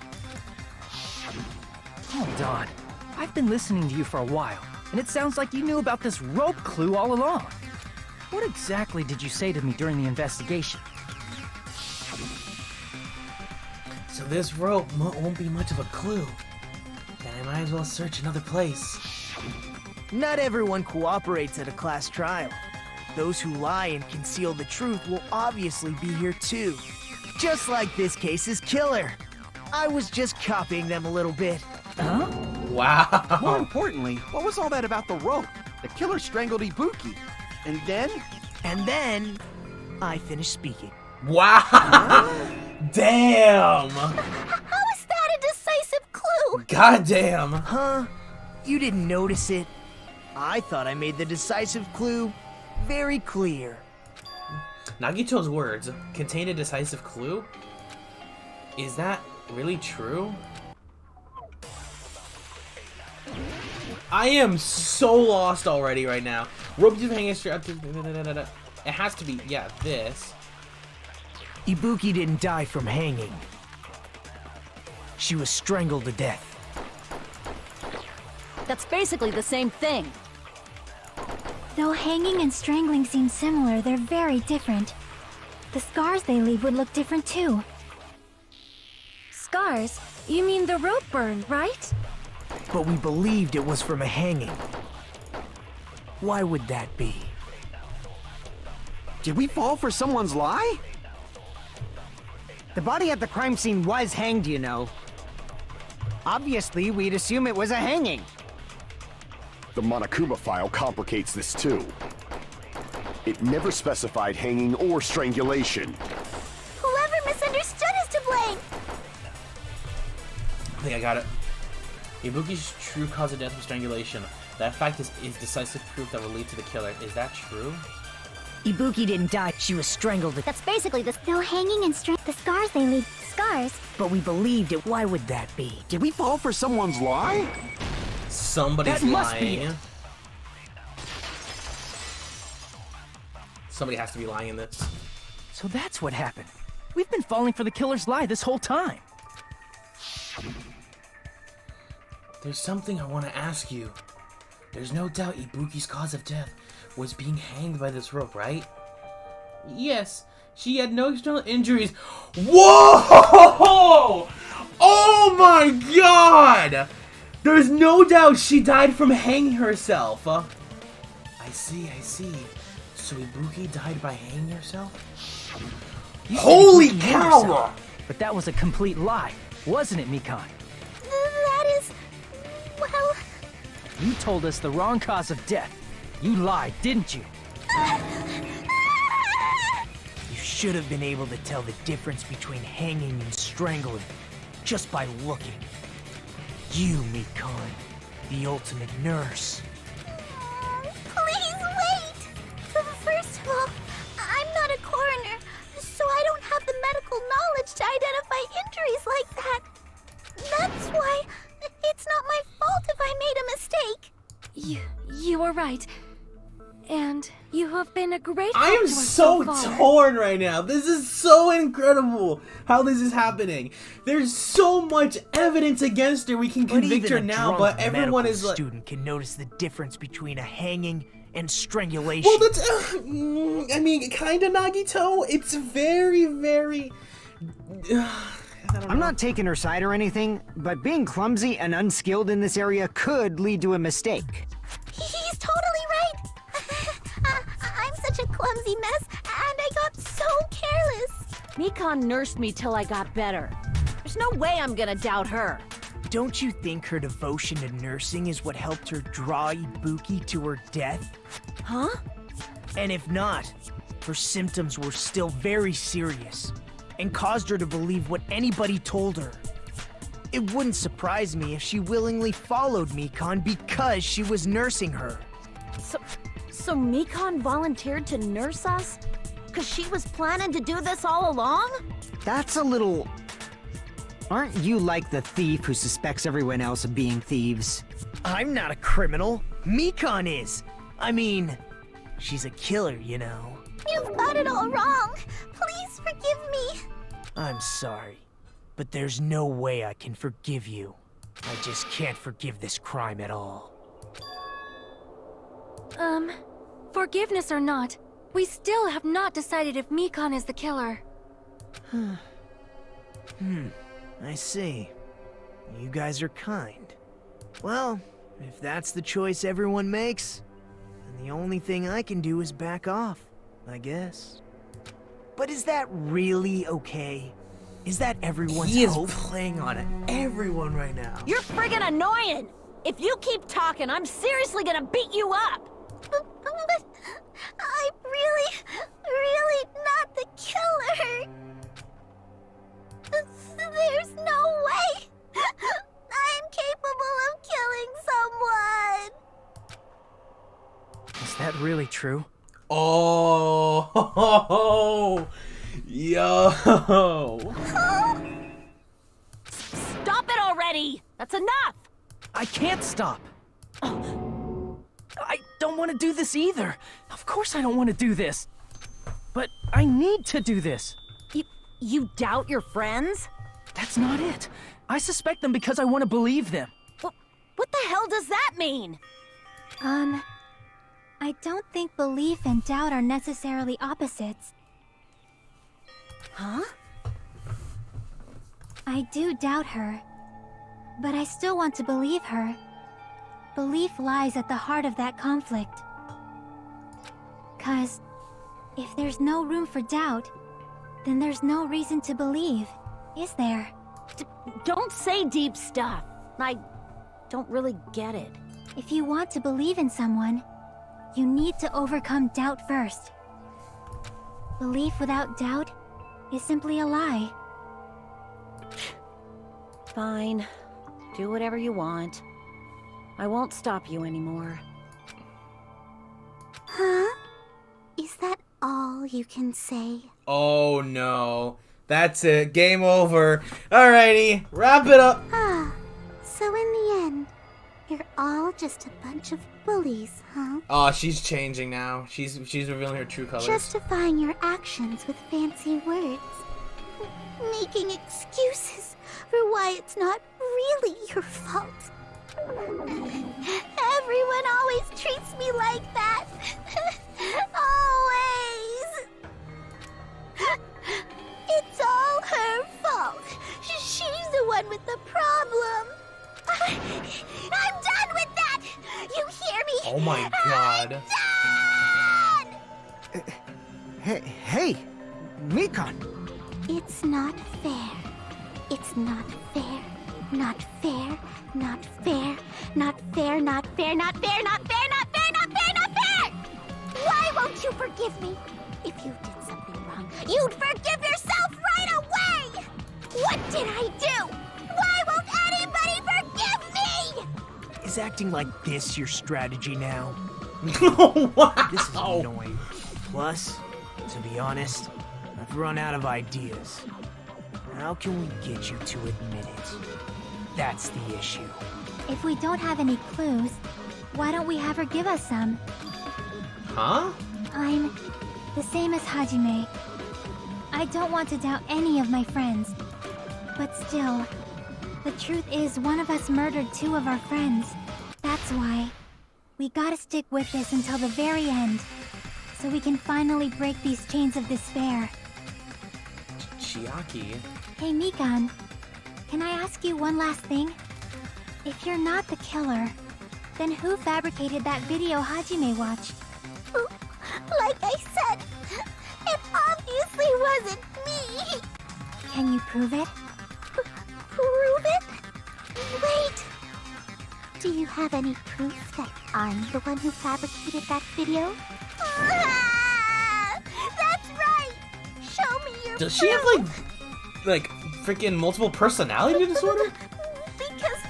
Hold on. I've been listening to you for a while, and it sounds like you knew about this rope clue all along. What exactly did you say to me during the investigation? So this rope won't be much of a clue. Then I might as well search another place. Not everyone cooperates at a class trial. Those who lie and conceal the truth will obviously be here too. Just like this case's killer. I was just copying them a little bit. Huh? Wow. More importantly, what was all that about the rope? The killer strangled Ibuki. And then? And then, I finished speaking. Wow. Damn. How is that a decisive clue? Goddamn. Huh? You didn't notice it? I thought I made the decisive clue very clear. Nagito's words contain a decisive clue? Is that really true? I am so lost already right now. Rope just hanging straight up. It has to be, yeah, this. Ibuki didn't die from hanging. She was strangled to death. That's basically the same thing. Though hanging and strangling seem similar, they're very different. The scars they leave would look different too. Scars? You mean the rope burn, right? But we believed it was from a hanging. Why would that be? Did we fall for someone's lie? The body at the crime scene was hanged, you know. Obviously, we'd assume it was a hanging. The Monokuma file complicates this too. It never specified hanging or strangulation. Whoever misunderstood is to blame. I think I got it. Ibuki's true cause of death was strangulation. That fact is decisive proof that will lead to the killer. Is that true? Ibuki didn't die, she was strangled. That's basically the... Though hanging and the scars they leave... Scars? But we believed it. Why would that be? Did we fall for someone's lie? Somebody's That must be lying. it. Somebody has to be lying in this. So that's what happened. We've been falling for the killer's lie this whole time. There's something I want to ask you. There's no doubt Ibuki's cause of death was being hanged by this rope, right? Yes, she had no external injuries. Whoa! Oh my god! There's no doubt she died from hanging herself. I see. So Ibuki died by hanging herself? You said Holy Ibuki hanged cow! herself, but that was a complete lie, wasn't it, Mikan? That is... well... You told us the wrong cause of death. You lied, didn't you? You should have been able to tell the difference between hanging and strangling just by looking. You, Mikan, the ultimate nurse. Please wait! First of all, I'm not a coroner, so I don't have the medical knowledge to identify injuries like that. That's why it's not my fault if I made a mistake. You are right. And you have been a great I help am to us so far. torn right now. This is so incredible how this is happening. There's so much evidence against her. We can convict her now, but everyone is like... student can notice the difference between a hanging and strangulation. Well, that's... I mean, kinda, Nagito. It's very, very... I'm not taking her side or anything, but being clumsy and unskilled in this area could lead to a mistake. He's totally right. I'm such a clumsy mess, and I got so careless. Mikan nursed me till I got better. There's no way I'm gonna doubt her. Don't you think her devotion to nursing is what helped her draw Ibuki to her death? Huh? And if not, her symptoms were still very serious and caused her to believe what anybody told her. It wouldn't surprise me if she willingly followed Mikan because she was nursing her. So Mikan volunteered to nurse us? Cause she was planning to do this all along? That's a little... Aren't you like the thief who suspects everyone else of being thieves? I'm not a criminal. Mikan is. I mean, she's a killer, you know. You You've got it all wrong. Please forgive me. I'm sorry, but there's no way I can forgive you. I just can't forgive this crime at all. Forgiveness or not, we still have not decided if Mikan is the killer. I see. You guys are kind. Well, if that's the choice everyone makes, then the only thing I can do is back off, I guess. But is that really okay? Is that everyone's hope? He is playing on everyone right now. You're friggin' annoying! If you keep talking, I'm seriously gonna beat you up! But I'm really not the killer. There's no way I'm capable of killing someone. Is that really true? Oh, yo. Stop it already! That's enough! I can't stop. I don't want to do this either. Of course I don't want to do this. But I need to do this. You doubt your friends? That's not it. I suspect them because I want to believe them. What the hell does that mean? I don't think belief and doubt are necessarily opposites. Huh? I do doubt her, but I still want to believe her. Belief lies at the heart of that conflict. 'Cause if there's no room for doubt, then there's no reason to believe, is there? Don't say deep stuff. I don't really get it. If you want to believe in someone, you need to overcome doubt first. Belief without doubt is simply a lie. Fine. Do whatever you want. I won't stop you anymore. Huh? Is that all you can say? Oh no. That's it. Game over. Alrighty, wrap it up. So in the end, you're all just a bunch of bullies, huh? Oh, she's changing now. She's revealing her true colors. Justifying your actions with fancy words. Making excuses for why it's not really your fault. Everyone always treats me like that. Always. It's all her fault. She's the one with the problem. I'm done with that. You hear me? Oh my god. I'm done. Hey, Mikan. It's not fair. It's not fair. Not fair. Not fair. Not fair. Not fair. Not fair. Not fair. Not fair. Not fair. Not fair. Why won't you forgive me? If you did something wrong, you'd forgive yourself right away. What did I do? Why won't anybody forgive me? Is acting like this your strategy now? Wow. This is annoying. Plus, to be honest, I've run out of ideas. How can we get you to admit it? That's the issue. If we don't have any clues, why don't we have her give us some? Huh? I'm the same as Hajime. I don't want to doubt any of my friends. But still, the truth is one of us murdered two of our friends. That's why we gotta stick with this until the very end, so we can finally break these chains of despair. Chiaki. Hey Mikan, can I ask you one last thing? If you're not the killer, then who fabricated that video Hajime watched? Like I said, it obviously wasn't me. Can you prove it? Prove it? Wait. Do you have any proof that I'm the one who fabricated that video? That's right. Show me your Does she have like freaking multiple personality disorder? Because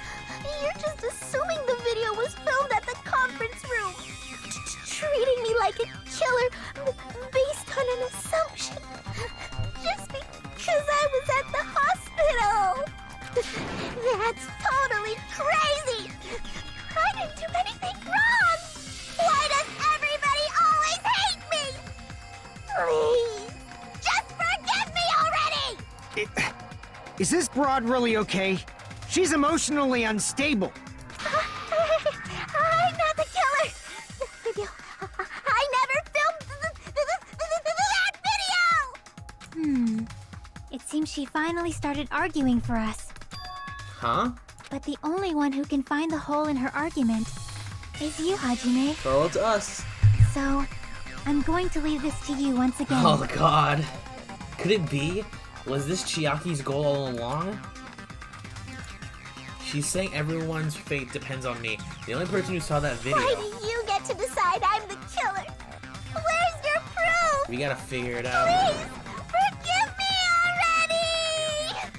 you're just assuming the video was filmed at the conference room. Treating me like a killer based on an assumption. Just because I was at the hospital. That's totally crazy. I didn't do anything wrong. Why does everybody always hate me? Is this broad really okay? She's emotionally unstable. I'm not the killer! This video... I never filmed that video! It seems she finally started arguing for us. Huh? But the only one who can find the hole in her argument is you, Hajime. Throw it to us. So, I'm going to leave this to you once again. Oh god. Could it be? Was this Chiaki's goal all along? She's saying everyone's fate depends on me. The only person who saw that video. Why do you get to decide I'm the killer? Where's your proof? We gotta figure it out. Please, forgive me already!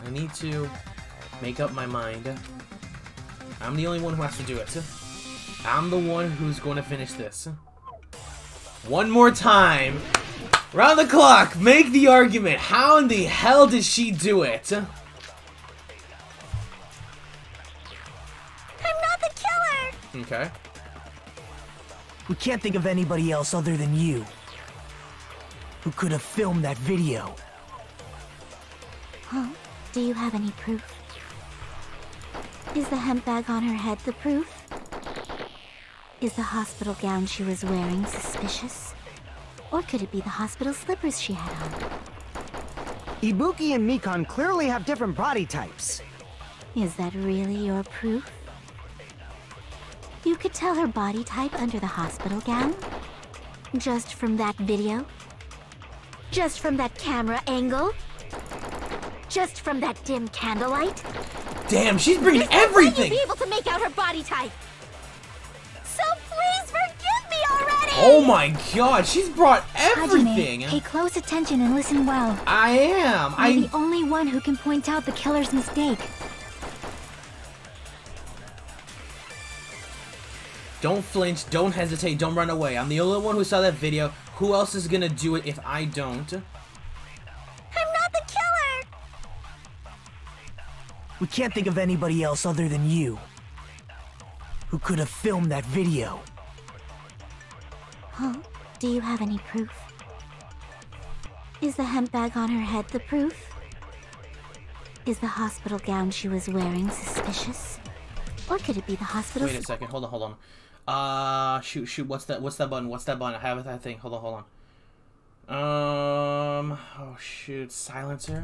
I need to make up my mind. I'm the only one who has to do it. I'm the one who's going to finish this. One more time. Round the clock. Make the argument. How in the hell did she do it? I'm not the killer! Okay. We can't think of anybody else other than you who could have filmed that video. Huh? Do you have any proof? Is the hemp bag on her head the proof? Is the hospital gown she was wearing suspicious? Or could it be the hospital slippers she had on? Ibuki and Mikan clearly have different body types. Is that really your proof? You could tell her body type under the hospital gown? Just from that video? Just from that camera angle? Just from that dim candlelight? Damn, she's bringing There's everything! no way you'd be able to make out her body type! So please forgive me already! Oh my god, she's brought everything! Hajime, pay close attention and listen well. I am! You're the only one who can point out the killer's mistake. Don't flinch, don't hesitate, don't run away. I'm the only one who saw that video. Who else is gonna do it if I don't? I'm not the killer! We can't think of anybody else other than you who could have filmed that video. Huh? Do you have any proof? Is the hemp bag on her head the proof? Is the hospital gown she was wearing suspicious? Or could it be the hospital... Wait a second, hold on. Shoot, what's that button? I have that thing, hold on. Oh shoot, silencer?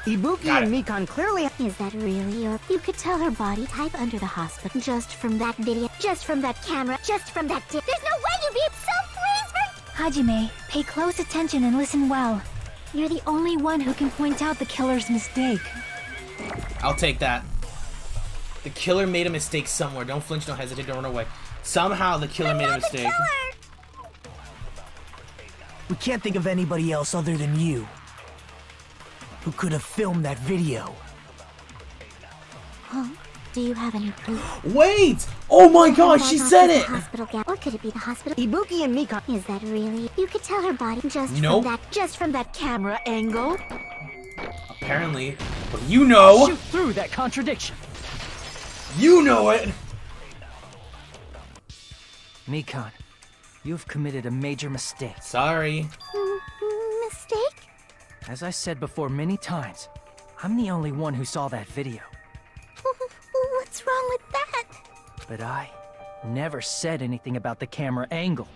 Ibuki and Mikan clearly... Is that really your... You could tell her body type under the hospital. Just from that video, just from that camera, just from that There's no way you'd be... So please Hajime, pay close attention and listen well. You're the only one who can point out the killer's mistake. I'll take that. The killer made a mistake somewhere. Don't flinch, don't hesitate, don't run away. Somehow the killer made a mistake. We can't think of anybody else other than you who could have filmed that video. Huh? Do you have any proof? Wait! Oh my god, she said it! Hospital gown. Or could it be the hospital? Ibuki and Mikan... Is that really? You could tell her body just from that camera angle? Apparently. But you know! Shoot through that contradiction! You know it! Mikan, you've committed a major mistake. Sorry. Mistake? As I said before many times, I'm the only one who saw that video. What's wrong with that? But I never said anything about the camera angle.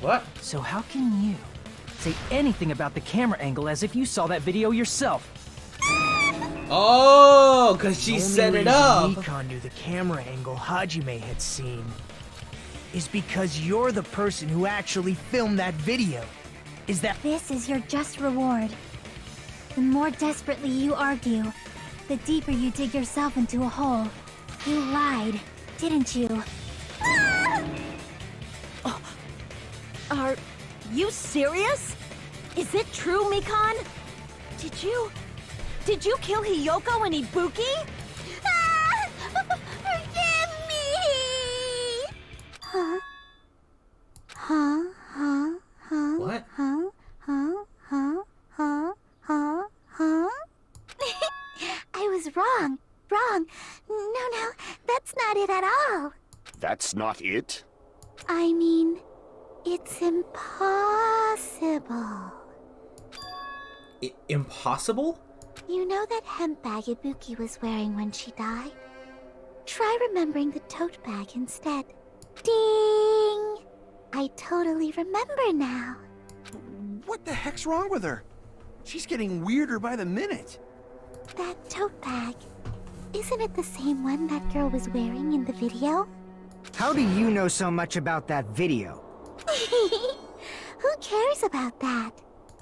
What? So how can you say anything about the camera angle as if you saw that video yourself? Oh, because she set it up. Mikan knew the camera angle Hajime had seen is because you're the person who actually filmed that video. Is that... This is your just reward. The more desperately you argue, the deeper you dig yourself into a hole. You lied, didn't you? Are you serious? Is it true, Mikan? Did you kill Hiyoko and Ibuki? Forgive me! Huh? What? I was wrong. No, that's not it at all. That's not it? I mean, it's impossible. impossible? You know that hemp bag Ibuki was wearing when she died? Try remembering the tote bag instead. Ding! I totally remember now. What the heck's wrong with her? She's getting weirder by the minute. That tote bag. Isn't it the same one that girl was wearing in the video? How do you know so much about that video? Who cares about that?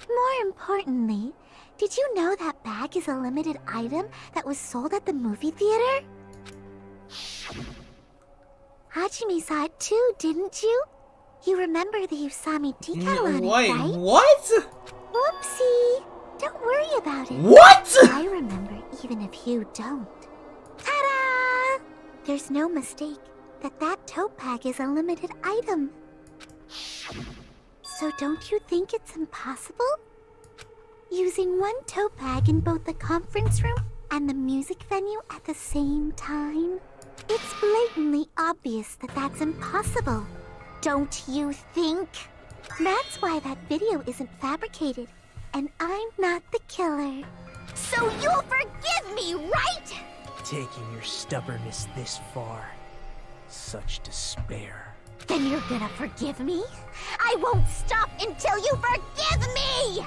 More importantly, did you know that bag is a limited item that was sold at the movie theater? Hajime saw it too, didn't you? You remember the Usami decal on it, Wait, right? what? Whoopsie! Don't worry about it. What? I remember even if you don't. Ta-da! There's no mistake that that tote bag is a limited item. So don't you think it's impossible? Using one tote bag in both the conference room and the music venue at the same time? It's blatantly obvious that that's impossible. Don't you think? That's why that video isn't fabricated, and I'm not the killer. So you'll forgive me, right? Taking your stubbornness this far. Such despair. Then you're gonna forgive me? I won't stop until you forgive me!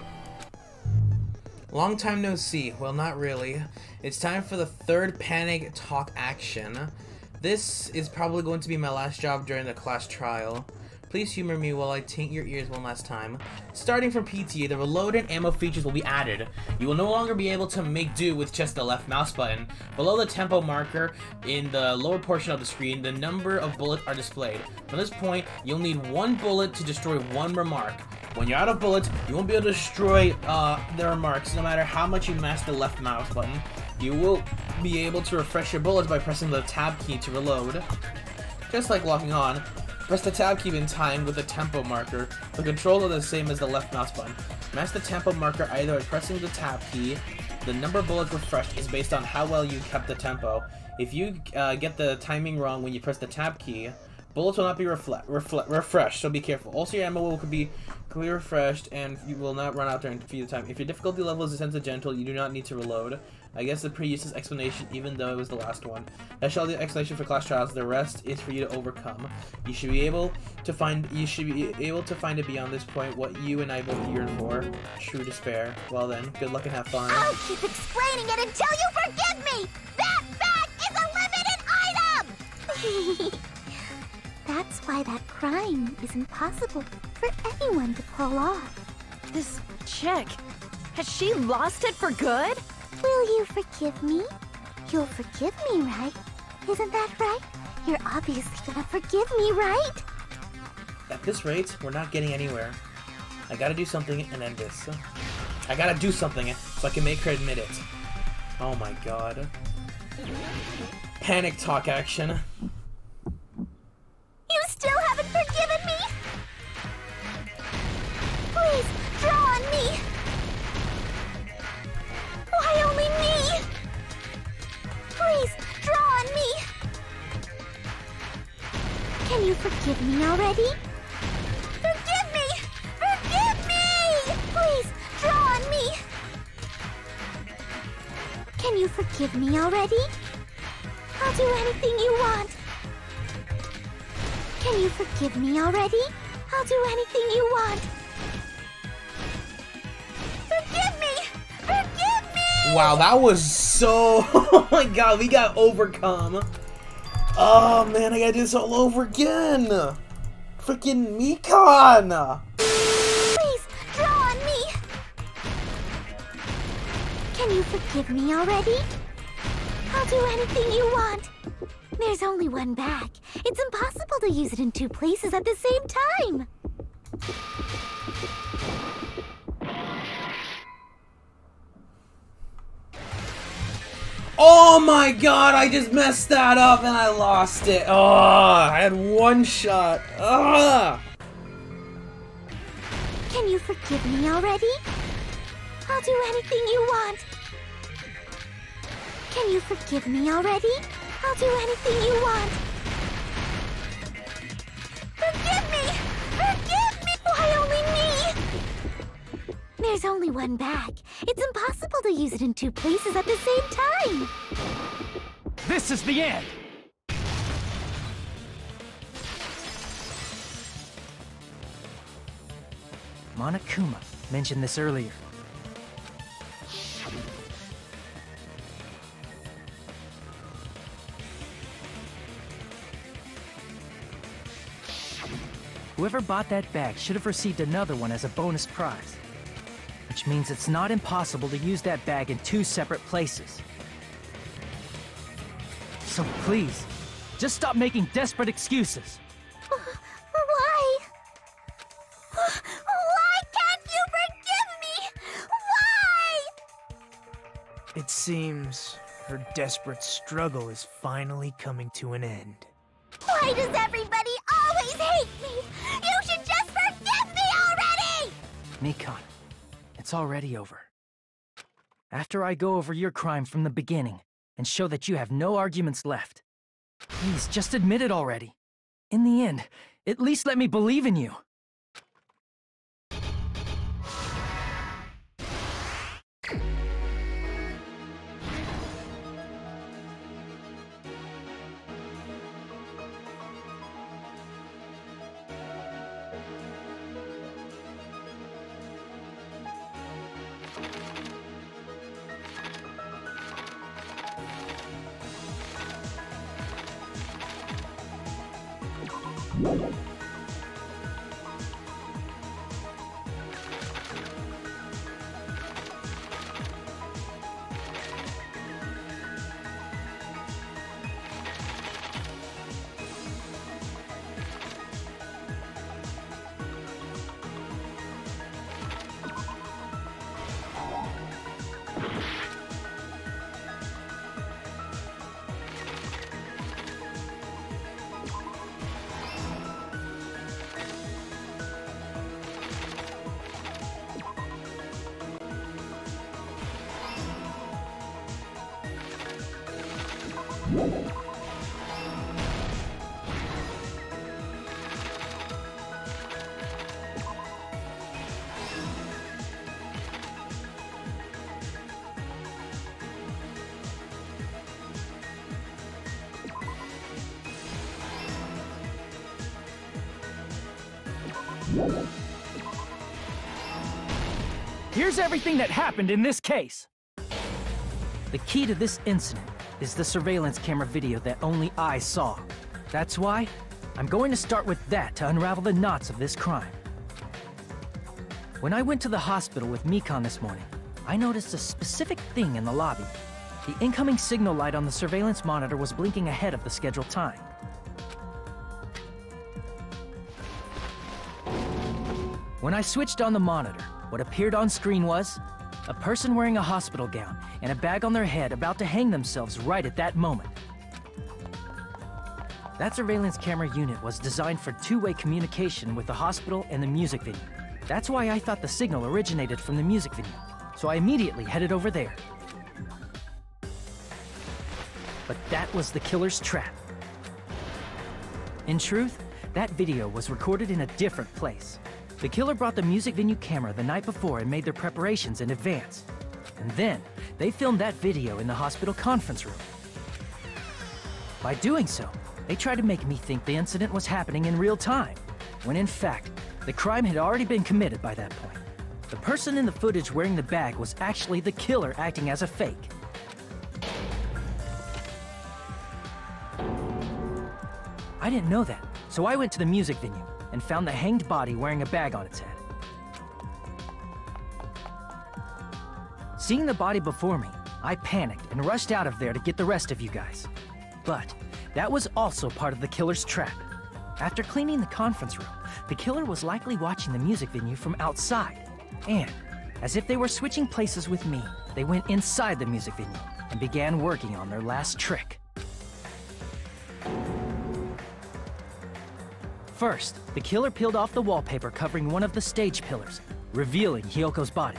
Long time no see. Well, not really. It's time for the third panic talk action. This is probably going to be my last job during the class trial. Please humor me while I taint your ears one last time. Starting from PTA, the reload and ammo features will be added. You will no longer be able to make do with just the left mouse button. Below the tempo marker in the lower portion of the screen, the number of bullets are displayed. From this point, you'll need one bullet to destroy one remark. When you're out of bullets, you won't be able to destroy the remarks no matter how much you mash the left mouse button. You will be able to refresh your bullets by pressing the tab key to reload. Just like locking on, press the tab key in time with the tempo marker. The controls are the same as the left mouse button. Match the tempo marker either by pressing the tab key. The number of bullets refreshed is based on how well you kept the tempo. If you get the timing wrong when you press the tab key, bullets will not be refreshed, so be careful. Also, your ammo will be clearly refreshed, and you will not run out during the time. If your difficulty level is essentially gentle, you do not need to reload. I guess the pretty useless explanation, even though it was the last one. That's all the explanation for class trials. The rest is for you to overcome. You should be able to find it beyond this point what you and I both yearn for. True despair. Well then, good luck and have fun. I'll keep explaining it until you forgive me! That bag is a limited item! That's why that crime is impossible for anyone to pull off. This chick, has she lost it for good? Will you forgive me? You'll forgive me, right? Isn't that right? You're obviously gonna forgive me, right? At this rate, we're not getting anywhere. I gotta do something and end this. I gotta do something so I can make her admit it. Oh my god. Panic talk action. You still haven't forgiven me? Please, draw on me! Why only me? Please, draw on me! Can you forgive me already? Forgive me! Forgive me! Please, draw on me! Can you forgive me already? I'll do anything you want. Can you forgive me already? I'll do anything you want. Forgive me! Forgive me! Wow, that was so... Oh my god, we got overcome. Oh man, I gotta do this all over again. Freaking Mikan! Please, draw on me! Can you forgive me already? I'll do anything you want. There's only one bag. It's impossible to use it in two places at the same time. Oh my god, I just messed that up and I lost it. Oh, I had one shot. Ugh. Can you forgive me already? I'll do anything you want. Can you forgive me already? I'll do anything you want. Forgive me! Forgive me! Why only me? There's only one bag. It's impossible to use it in two places at the same time. This is the end! Monokuma mentioned this earlier. Whoever bought that bag should have received another one as a bonus prize. Which means it's not impossible to use that bag in two separate places. So please, just stop making desperate excuses. Why? Why can't you forgive me? Why? It seems her desperate struggle is finally coming to an end. Why does everybody always hate me? You should just forgive me already! Mikon, it's already over. After I go over your crime from the beginning and show that you have no arguments left, please just admit it already. In the end, at least let me believe in you. Here's everything that happened in this case. The key to this incident is the surveillance camera video that only I saw. That's why I'm going to start with that to unravel the knots of this crime. When I went to the hospital with Mikon this morning, I noticed a specific thing in the lobby. The incoming signal light on the surveillance monitor was blinking ahead of the scheduled time. When I switched on the monitor, what appeared on screen was a person wearing a hospital gown and a bag on their head about to hang themselves right at that moment. That surveillance camera unit was designed for two-way communication with the hospital and the music venue. That's why I thought the signal originated from the music venue, so I immediately headed over there. But that was the killer's trap. In truth, that video was recorded in a different place. The killer brought the music venue camera the night before and made their preparations in advance. And then, they filmed that video in the hospital conference room. By doing so, they tried to make me think the incident was happening in real time, when in fact, the crime had already been committed by that point. The person in the footage wearing the bag was actually the killer acting as a fake. I didn't know that, so I went to the music venue and found the hanged body wearing a bag on its head. Seeing the body before me, I panicked and rushed out of there to get the rest of you guys. But that was also part of the killer's trap. After cleaning the conference room, the killer was likely watching the music venue from outside. And, as if they were switching places with me, they went inside the music venue and began working on their last trick. First, the killer peeled off the wallpaper covering one of the stage pillars, revealing Hyoko's body.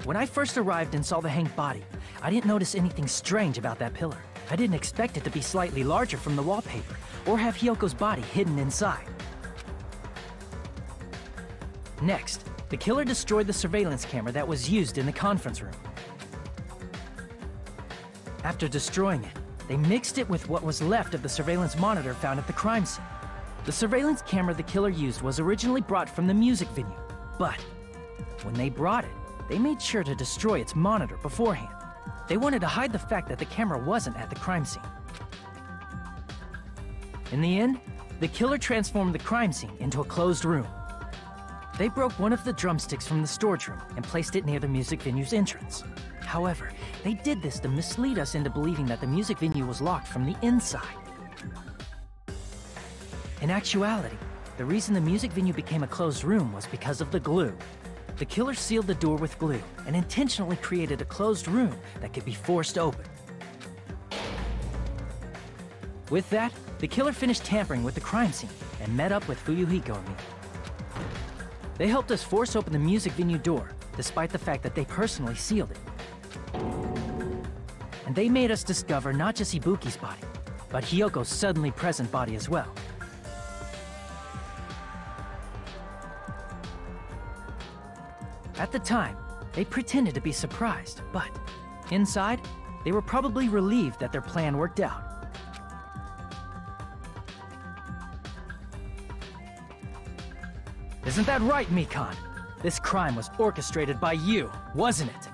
When I first arrived and saw the hanged body, I didn't notice anything strange about that pillar. I didn't expect it to be slightly larger from the wallpaper, or have Hyoko's body hidden inside. Next, the killer destroyed the surveillance camera that was used in the conference room. After destroying it, they mixed it with what was left of the surveillance monitor found at the crime scene. The surveillance camera the killer used was originally brought from the music venue, but when they brought it, they made sure to destroy its monitor beforehand. They wanted to hide the fact that the camera wasn't at the crime scene. In the end, the killer transformed the crime scene into a closed room. They broke one of the drumsticks from the storage room and placed it near the music venue's entrance. However, they did this to mislead us into believing that the music venue was locked from the inside. In actuality, the reason the music venue became a closed room was because of the glue. The killer sealed the door with glue and intentionally created a closed room that could be forced open. With that, the killer finished tampering with the crime scene and met up with Fuyuhiko and me. They helped us force open the music venue door, despite the fact that they personally sealed it. And they made us discover not just Ibuki's body, but Hyoko's suddenly present body as well. At the time, they pretended to be surprised, but inside, they were probably relieved that their plan worked out. Isn't that right, Mikan? This crime was orchestrated by you, wasn't it?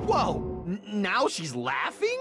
Whoa! Now she's laughing?